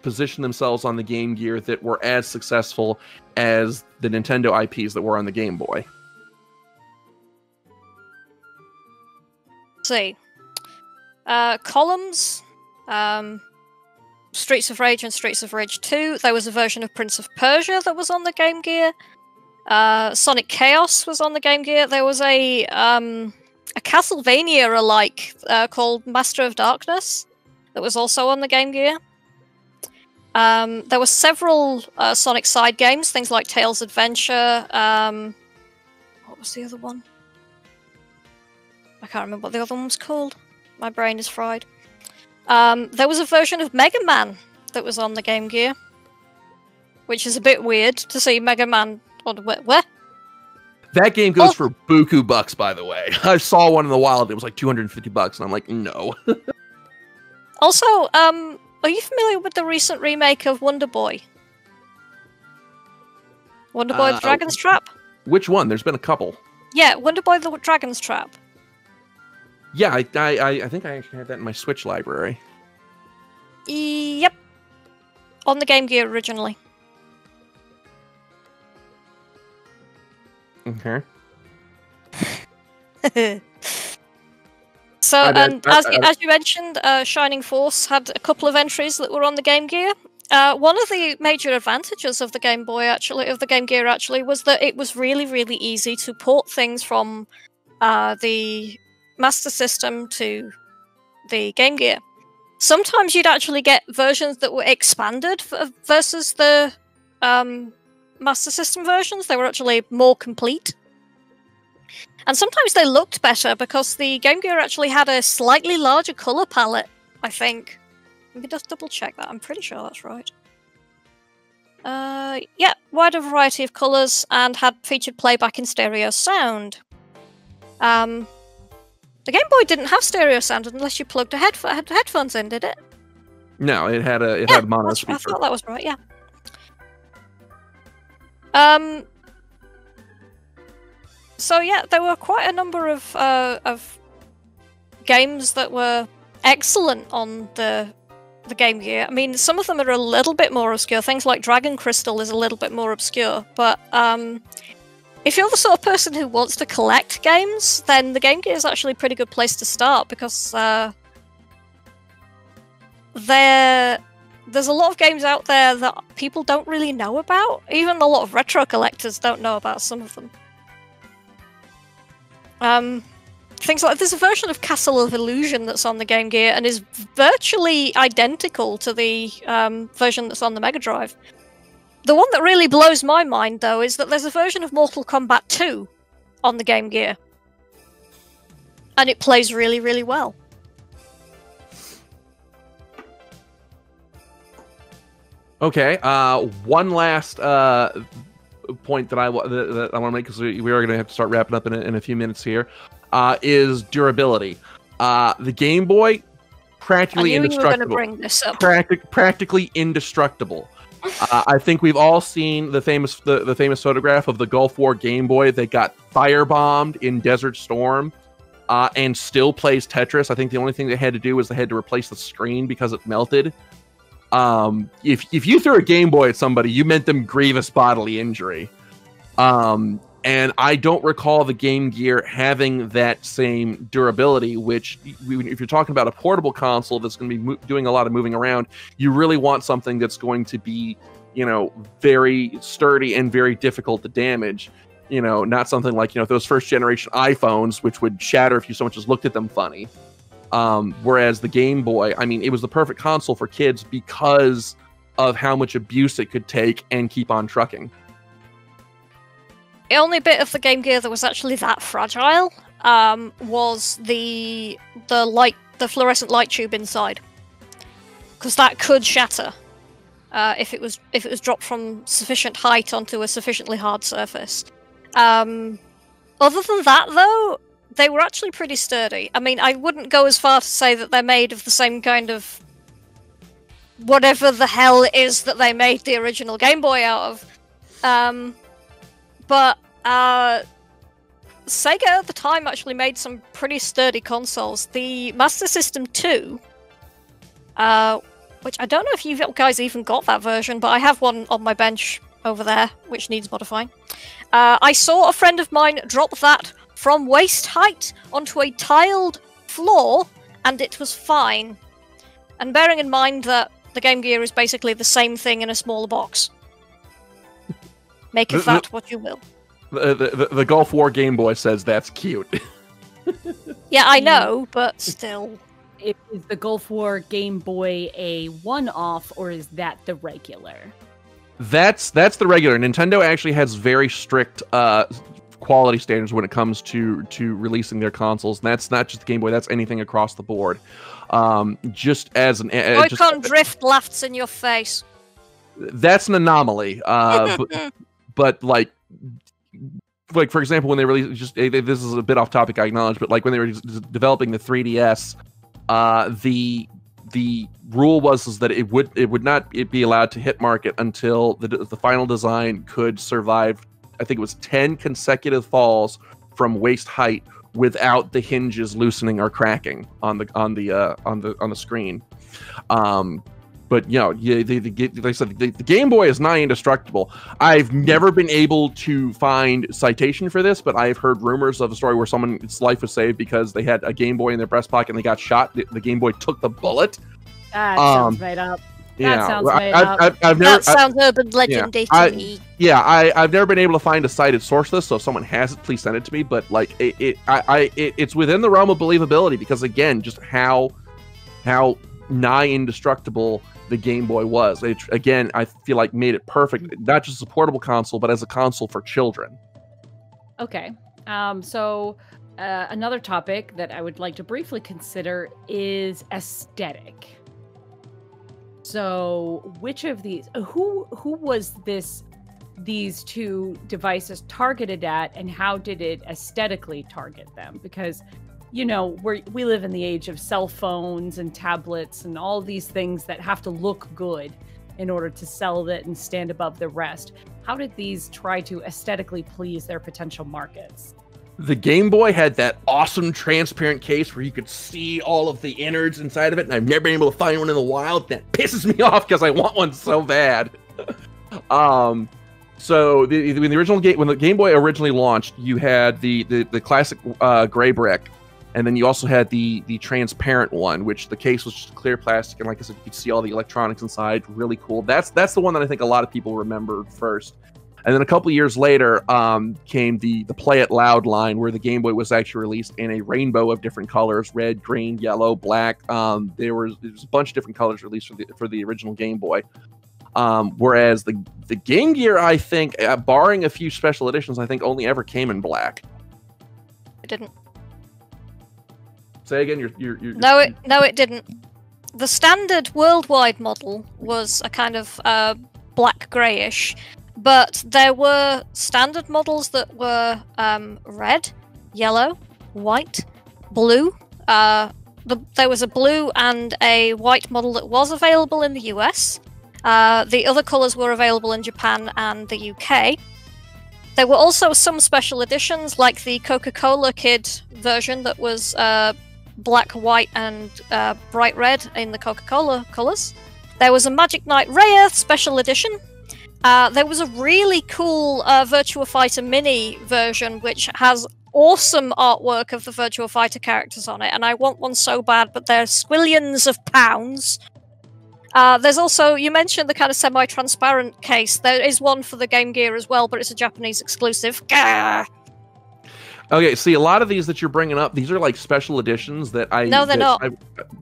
positioned themselves on the Game Gear that were as successful as the Nintendo IPs that were on the Game Boy. Let's see. Columns, Streets of Rage and Streets of Rage 2. There was a version of Prince of Persia that was on the Game Gear. Sonic Chaos was on the Game Gear. There was a Castlevania-alike called Master of Darkness that was also on the Game Gear. There were several Sonic side games, things like Tails Adventure. What was the other one? I can't remember what the other one was called. My brain is fried. There was a version of Mega Man that was on the Game Gear, which is a bit weird to see Mega Man on where? That game goes for buku bucks, by the way. I saw one in the wild. It was like $250, and I'm like, no. Also, are you familiar with the recent remake of Wonder Boy? Wonder Boy the Dragon's Trap? Which one? There's been a couple. Yeah, Wonder Boy the Dragon's Trap. Yeah, I think I actually had that in my Switch library. Yep. On the Game Gear originally. Okay. So, as you mentioned, Shining Force had a couple of entries that were on the Game Gear. One of the major advantages of the Game Gear actually, was that it was really, really easy to port things from the Master System to the Game Gear. Sometimes you'd actually get versions that were expanded versus the Master System versions. They were actually more complete. And sometimes they looked better because the Game Gear actually had a slightly larger colour palette, I think. Let me just double check that. I'm pretty sure that's right. Yeah, wider variety of colours and had featured playback in stereo sound. The Game Boy didn't have stereo sound unless you plugged headphones in, did it? No, it had a mono speaker. I thought that was right. Yeah. So yeah, there were quite a number of games that were excellent on the Game Gear. I mean, some of them are a little bit more obscure. Things like Dragon Crystal is a little bit more obscure, but if you're the sort of person who wants to collect games, then the Game Gear is actually a pretty good place to start because there's a lot of games out there that people don't really know about. Even a lot of retro collectors don't know about some of them. Things like there's a version of Castle of Illusion that's on the Game Gear and is virtually identical to the version that's on the Mega Drive. The one that really blows my mind, though, is that there's a version of Mortal Kombat 2 on the Game Gear. And it plays really, really well. Okay, one last point that I want to make, because we are going to have to start wrapping up in a few minutes here, is durability. The Game Boy, practically indestructible. Bring this up. Practically indestructible. I think we've all seen the famous photograph of the Gulf War Game Boy that got firebombed in Desert Storm, and still plays Tetris. I think the only thing they had to do was they had to replace the screen because it melted. If you threw a Game Boy at somebody, you meant them grievous bodily injury. And I don't recall the Game Gear having that same durability, which, if you're talking about a portable console that's going to be doing a lot of moving around, you really want something that's going to be, very sturdy and very difficult to damage. Not something like, those first generation iPhones, which would shatter if you so much as looked at them funny. Whereas the Game Boy, I mean, it was the perfect console for kids because of how much abuse it could take and keep on trucking. The only bit of the Game Gear that was actually that fragile was the fluorescent light tube inside, because that could shatter if it was dropped from sufficient height onto a sufficiently hard surface. Other than that, though, they were actually pretty sturdy. I mean, I wouldn't go as far to say that they're made of the same kind of whatever the hell it is that they made the original Game Boy out of. But Sega at the time actually made some pretty sturdy consoles. The Master System 2, which I don't know if you guys even got that version, but I have one on my bench over there, which needs modifying. I saw a friend of mine drop that from waist height onto a tiled floor, and it was fine. And bearing in mind that the Game Gear is basically the same thing in a smaller box. Make of that what you will. The Gulf War Game Boy says that's cute. Yeah, I know, but still. Is the Gulf War Game Boy a one-off, or is that the regular? That's the regular. Nintendo actually has very strict quality standards when it comes to releasing their consoles. And that's not just the Game Boy, that's anything across the board. Just as an Joy-Con drift laughs in your face. That's an anomaly. But like for example, when they released, this is a bit off topic, I acknowledge, but like when they were developing the 3DS, the rule was that it would not be allowed to hit market until the final design could survive, I think it was 10 consecutive falls from waist height without the hinges loosening or cracking on the screen. But like I said, the Game Boy is nigh indestructible. I've never been able to find citation for this, but I've heard rumors of a story where someone's life was saved because they had a Game Boy in their breast pocket and they got shot. The Game Boy took the bullet. That sounds made up. That sounds made up. That sounds urban legendy to me. Yeah, I've never been able to find a cited source for this, so if someone has it, please send it to me. But like, it's within the realm of believability because again, just how nigh indestructible the Game Boy was. It, again, I feel like made it perfect, not just as a portable console, but as a console for children. Okay. So another topic that I would like to briefly consider is aesthetic. So which of these, who was these two devices targeted at, and how did it aesthetically target them? Because, you know, we live in the age of cell phones and tablets and all these things that have to look good in order to sell it and stand above the rest. How did these try to aesthetically please their potential markets? The Game Boy had that awesome transparent case where you could see all of the innards inside of it, and I've never been able to find one in the wild. That pisses me off because I want one so bad. So when the Game Boy originally launched, you had the classic gray brick, and then you also had the transparent one, which the case was just clear plastic, and like I said, you could see all the electronics inside. Really cool. That's the one that I think a lot of people remember first. And then a couple years later came the Play It Loud line, where the Game Boy was actually released in a rainbow of different colors: red, green, yellow, black. There was a bunch of different colors released for the original Game Boy. Whereas the Game Gear, I think, barring a few special editions, I think only ever came in black. It didn't. Say again. No, it didn't. The standard worldwide model was a kind of black greyish. But there were standard models that were red, yellow, white, blue. There was a blue and a white model that was available in the US. The other colours were available in Japan and the UK. There were also some special editions, like the Coca-Cola Kid version that was black, white, and bright red in the Coca-Cola colours. There was a Magic Knight Rare special edition. There was a really cool Virtua Fighter Mini version, which has awesome artwork of the Virtua Fighter characters on it, and I want one so bad, but they're squillions of pounds. There's also, you mentioned the kind of semi-transparent case. There is one for the Game Gear as well, but it's a Japanese exclusive. Gah! Okay, see, a lot of these that you're bringing up, these are like special editions that I... No, they're not.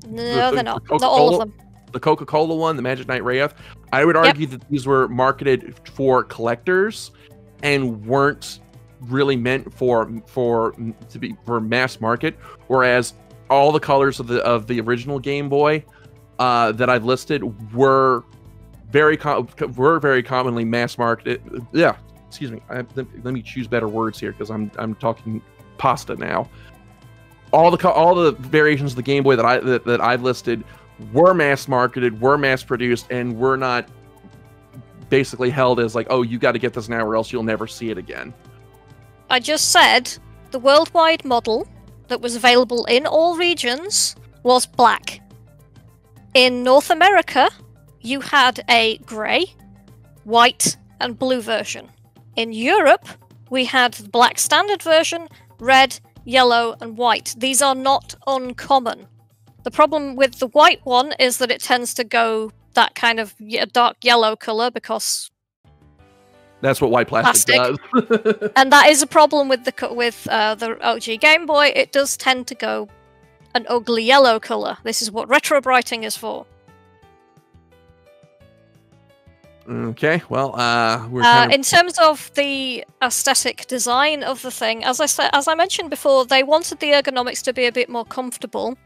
No, they're not. Not all of them. The Coca-Cola one, the Magic Knight Wraith, I would argue that these were marketed for collectors and weren't really meant for mass market. Whereas all the colors of the original Game Boy that I've listed were very commonly mass marketed. Yeah, excuse me. Let me choose better words here because I'm talking pasta now. All the variations of the Game Boy that I've listed were mass marketed, were mass produced, and were not basically held as like, oh, you got to get this now or else you'll never see it again. I just said the worldwide model that was available in all regions was black. In North America, you had a grey, white, and blue version. In Europe, we had the black standard version, red, yellow, and white. These are not uncommon. The problem with the white one is that it tends to go that kind of dark yellow colour because that's what white plastic does. And that is a problem with the OG Game Boy. It does tend to go an ugly yellow colour. This is what retro brighting is for. Okay, well, in terms of the aesthetic design of the thing, as I mentioned before, they wanted the ergonomics to be a bit more comfortable.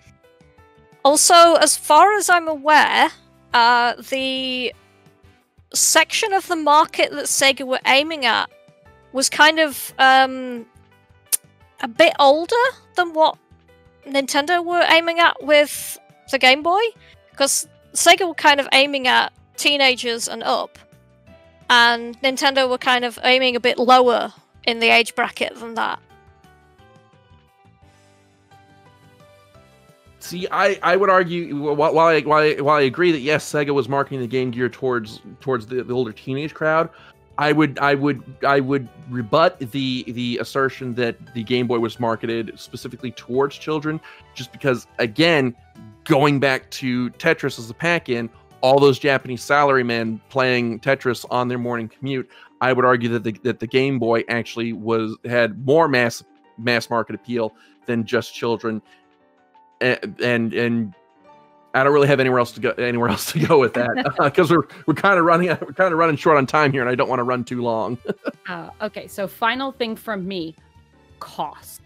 Also, as far as I'm aware, the section of the market that Sega were aiming at was kind of a bit older than what Nintendo were aiming at with the Game Boy, because Sega were kind of aiming at teenagers and up, and Nintendo were kind of aiming a bit lower in the age bracket than that. See, I would argue, while I agree that yes, Sega was marketing the Game Gear towards the older teenage crowd, I would rebut the assertion that the Game Boy was marketed specifically towards children, just because, again, going back to Tetris as a pack-in, all those Japanese salarymen playing Tetris on their morning commute, I would argue that the Game Boy actually had more mass market appeal than just children. And I don't really have anywhere else to go with that because we're kind of running short on time here, and I don't want to run too long. Okay, so final thing from me, cost.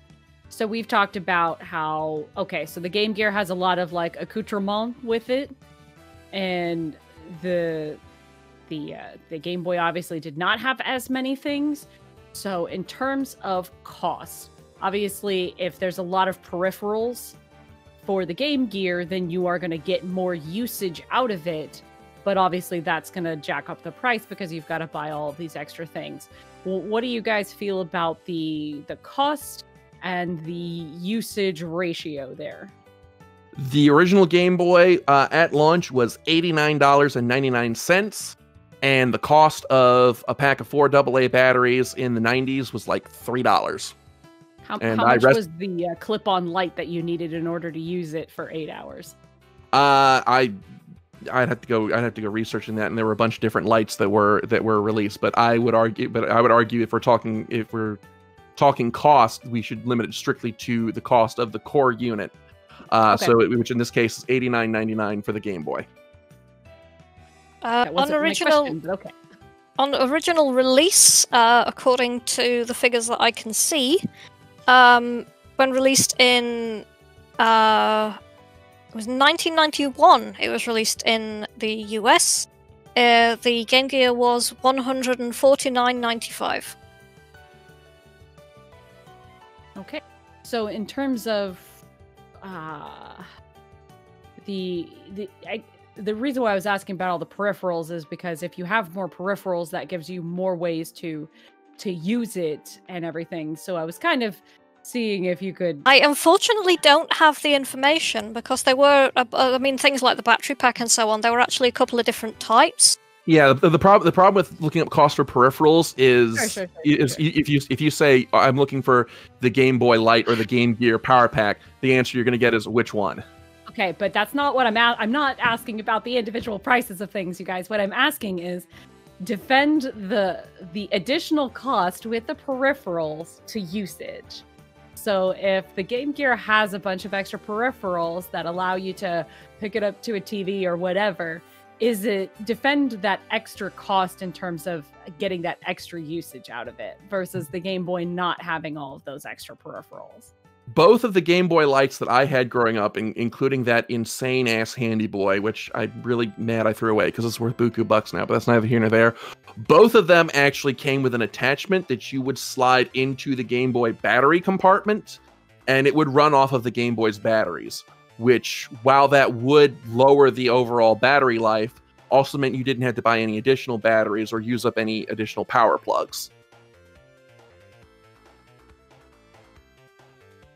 So we've talked about how so the Game Gear has a lot of like accoutrement with it, and the Game Boy obviously did not have as many things. So in terms of cost, obviously if there's a lot of peripherals for the Game Gear, then you are going to get more usage out of it. But obviously that's going to jack up the price because you've got to buy all of these extra things. Well, what do you guys feel about the cost and the usage ratio there? The original Game Boy at launch was $89.99, and the cost of a pack of 4 AA batteries in the 90s was like $3. How much was the clip-on light that you needed in order to use it for 8 hours? I'd have to go researching that, and there were a bunch of different lights that were released. But I would argue if we're talking cost, we should limit it strictly to the cost of the core unit. Which in this case is $89.99 for the Game Boy. On original release, according to the figures that I can see. When released in, it was 1991, it was released in the US. The Game Gear was $149.95. Okay, so in terms of the reason why I was asking about all the peripherals is because if you have more peripherals, that gives you more ways to use it and everything. So I was kind of seeing if you could... I unfortunately don't have the information because there were, things like the battery pack and so on, there were actually a couple of different types. Yeah, the problem with looking up cost for peripherals is if you say I'm looking for the Game Boy Light or the Game Gear Power Pack, the answer you're going to get is which one. Okay, but that's not what I'm not asking about the individual prices of things, you guys. What I'm asking is defend the additional cost with the peripherals to usage. So if the Game Gear has a bunch of extra peripherals that allow you to pick it up to a TV or whatever, is it defend that extra cost in terms of getting that extra usage out of it versus the Game Boy not having all of those extra peripherals? Both of the Game Boy Lights that I had growing up, including that insane-ass Handy Boy, which I'm really mad I threw away because it's worth buku bucks now, but that's neither here nor there. Both of them actually came with an attachment that you would slide into the Game Boy battery compartment, and it would run off of the Game Boy's batteries, which, while that would lower the overall battery life, also meant you didn't have to buy any additional batteries or use up any additional power plugs.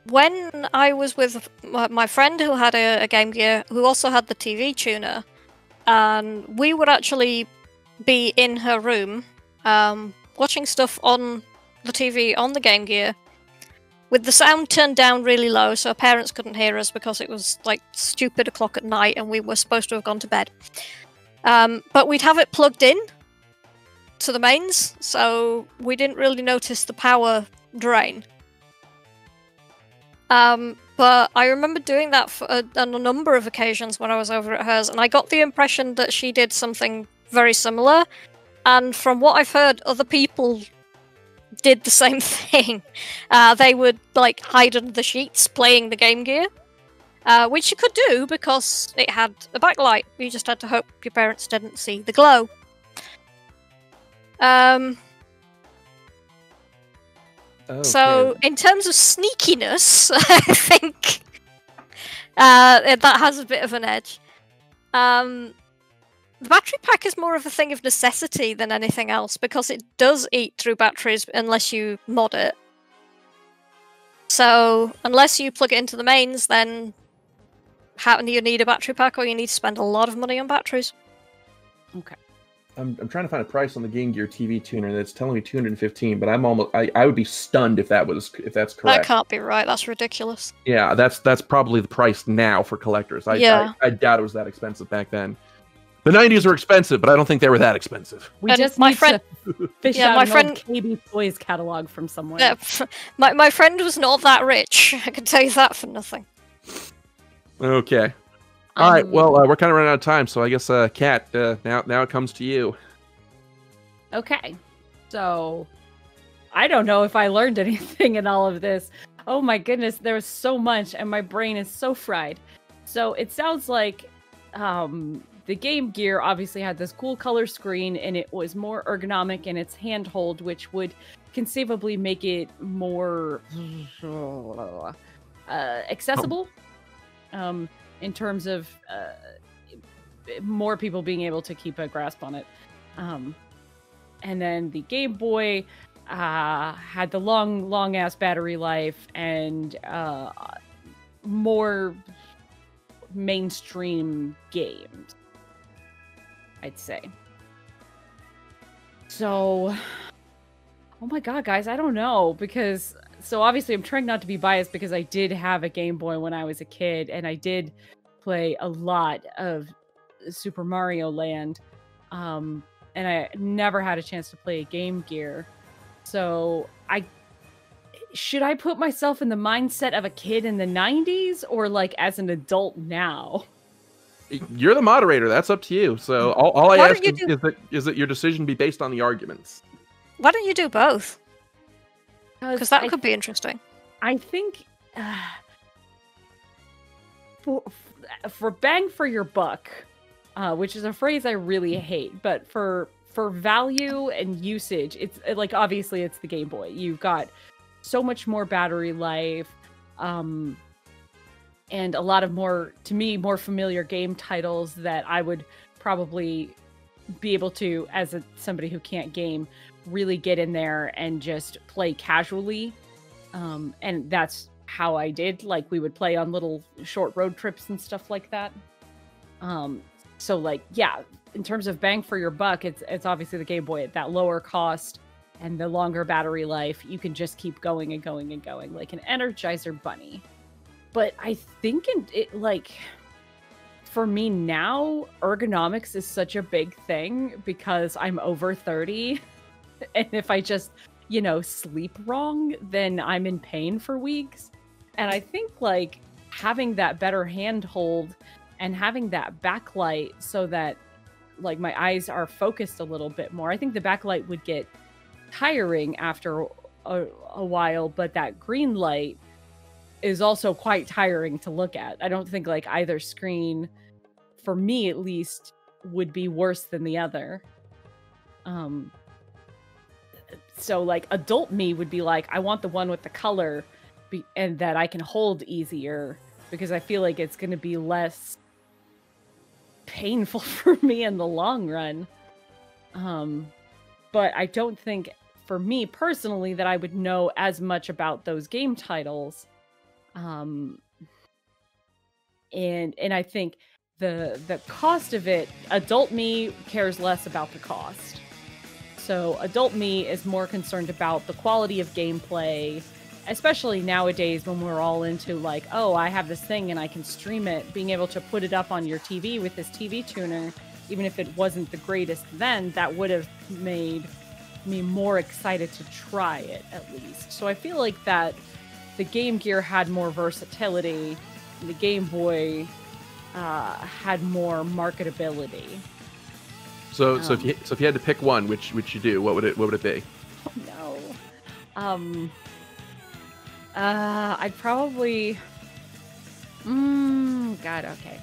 When I was with my friend who had a Game Gear, who also had the TV tuner, and we would actually be in her room watching stuff on the TV on the Game Gear with the sound turned down really low so our parents couldn't hear us because it was like stupid o'clock at night and we were supposed to have gone to bed. But we'd have it plugged in to the mains, so we didn't really notice the power drain. But I remember doing that on a number of occasions when I was over at hers, and I got the impression that she did something very similar. And from what I've heard, other people did the same thing. They would like hide under the sheets playing the Game Gear, which you could do because it had a backlight. You just had to hope your parents didn't see the glow. Okay. So, in terms of sneakiness, I think that has a bit of an edge. The battery pack is more of a thing of necessity than anything else, because it does eat through batteries unless you mod it. So, unless you plug it into the mains, then you need a battery pack or you need to spend a lot of money on batteries. Okay. I'm trying to find a price on the Game Gear TV tuner that's telling me $215, but I would be stunned if that's correct. That can't be right. That's ridiculous. Yeah, that's probably the price now for collectors. I doubt it was that expensive back then. The 90s were expensive, but I don't think they were that expensive. We just need to fish out an old KB Toys catalog from somewhere. Yeah, my friend was not that rich. I can tell you that for nothing. Okay. All right. Well, we're kind of running out of time, so I guess, Kat, now it comes to you. Okay. So, I don't know if I learned anything in all of this. Oh my goodness, there was so much, and my brain is so fried. So it sounds like the Game Gear obviously had this cool color screen, and it was more ergonomic in its handhold, which would conceivably make it more accessible. In terms of more people being able to keep a grasp on it. And then the Game Boy had the long ass battery life and more mainstream games, I'd say. So, oh my god, guys, I don't know, because so obviously I'm trying not to be biased because I did have a Game Boy when I was a kid, and I did play a lot of Super Mario Land, and I never had a chance to play a Game Gear. So should I put myself in the mindset of a kid in the 90s or like as an adult now? You're the moderator. That's up to you. So all I ask is that your decision be based on the arguments. Why don't you do both? Because that could be interesting. I think for bang for your buck, which is a phrase I really hate, but for value and usage, it's like obviously it's the Game Boy. You've got so much more battery life, and a lot of more, to me, more familiar game titles that I would probably be able to, as somebody who can't game, really get in there and just play casually. And that's how I did. Like, we would play on little short road trips and stuff like that. So like, yeah, in terms of bang for your buck, it's obviously the Game Boy at that lower cost and the longer battery life. You can just keep going and going and going like an Energizer Bunny. But I think for me now, ergonomics is such a big thing because I'm over 30. And if I just, sleep wrong, then I'm in pain for weeks. And I think like having that better handhold and having that backlight so that like my eyes are focused a little bit more. I think the backlight would get tiring after a while, but that green light is also quite tiring to look at. I don't think like either screen, for me at least, would be worse than the other. So like adult me would be like, I want the one with the color and that I can hold easier because I feel like it's going to be less painful for me in the long run. But I don't think for me personally that I would know as much about those game titles. And I think the cost of it, adult me cares less about the cost. So adult me is more concerned about the quality of gameplay, especially nowadays when we're all into like, oh, I have this thing and I can stream it, being able to put it up on your TV with this TV tuner, even if it wasn't the greatest then, that would have made me more excited to try it at least. So I feel like that the Game Gear had more versatility, and the Game Boy had more marketability. So if you had to pick one, which you do, what would it be? Oh no. I'd probably. God. Okay.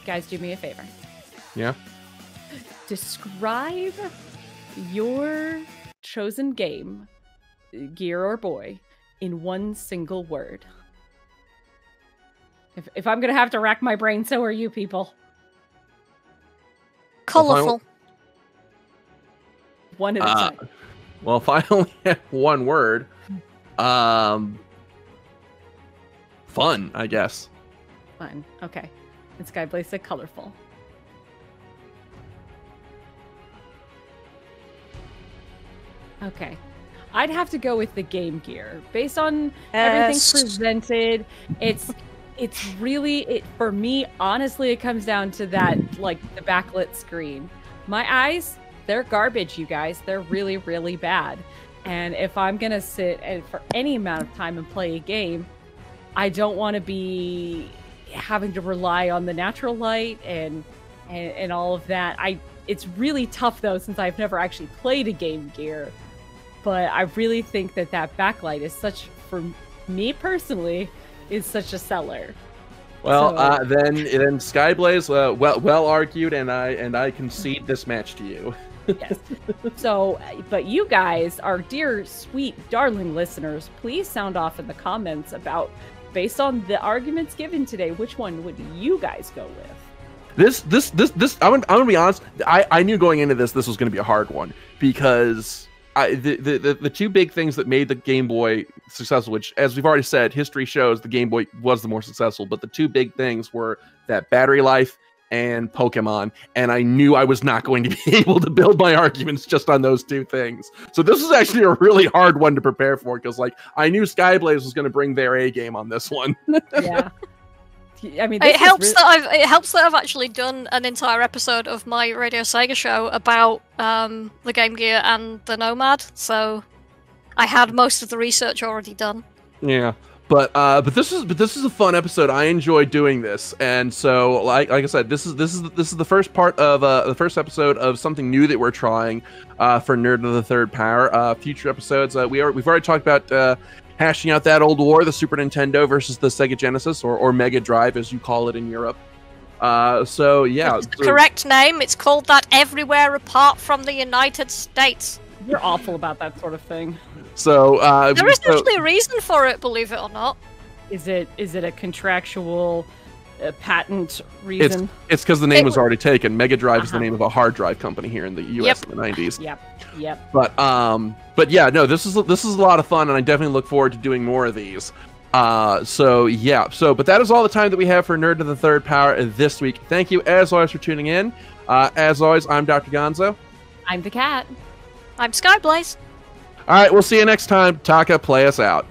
Guys, do me a favor. Yeah. Describe your chosen game, gear or boy, in one single word. If I'm gonna have to rack my brain, so are you people. Colorful. One at a time. Well, if I only have one word, fun, I guess. Fun. Okay. And Skyblaze said colorful. Okay. I'd have to go with the Game Gear. Based on everything presented, it's really, for me, honestly, it comes down to that, like, the backlit screen. My eyes, they're garbage, you guys. They're really, really bad. And if I'm going to sit for any amount of time and play a game, I don't want to be having to rely on the natural light and all of that. It's really tough though, since I've never actually played a Game Gear. But I really think that backlight is such, for me personally, is such a seller. Well, So- then Skyblaze, well argued, and I concede this match to you. Yes. So, but you guys, our dear, sweet, darling listeners, please sound off in the comments about, based on the arguments given today, which one would you guys go with? This. I'm gonna be honest. I knew going into this was gonna be a hard one because the two big things that made the Game Boy successful, which, as we've already said, history shows the Game Boy was the more successful, but the two big things were that battery life and Pokemon, and I knew I was not going to be able to build my arguments just on those two things. So this was actually a really hard one to prepare for, because like I knew Skyblaze was going to bring their A game on this one. Yeah. I mean, It helps that I've actually done an entire episode of my Radio Sega show about the Game Gear and the Nomad, so I had most of the research already done. Yeah. But this is a fun episode. I enjoy doing this, and so like I said, this is the first part of the first episode of something new that we're trying for Nerd of the Third Power. Future episodes, we've already talked about hashing out that old war, the Super Nintendo versus the Sega Genesis, or Mega Drive as you call it in Europe. So yeah, It's the correct name. It's called that everywhere apart from the United States. You're awful about that sort of thing. So There is actually a reason for it, believe it or not. Is it a contractual patent reason? It's because the name was already taken. Mega Drive is the name of a hard drive company here in the U.S. in the 90s. Yep. But yeah, no, this is a lot of fun, and I definitely look forward to doing more of these. So yeah, but that is all the time that we have for Nerd of the Third Power this week. Thank you as always for tuning in. As always, I'm Dr. Gonzo. I'm the cat. I'm Skyblaze. All right, we'll see you next time. Taka, play us out.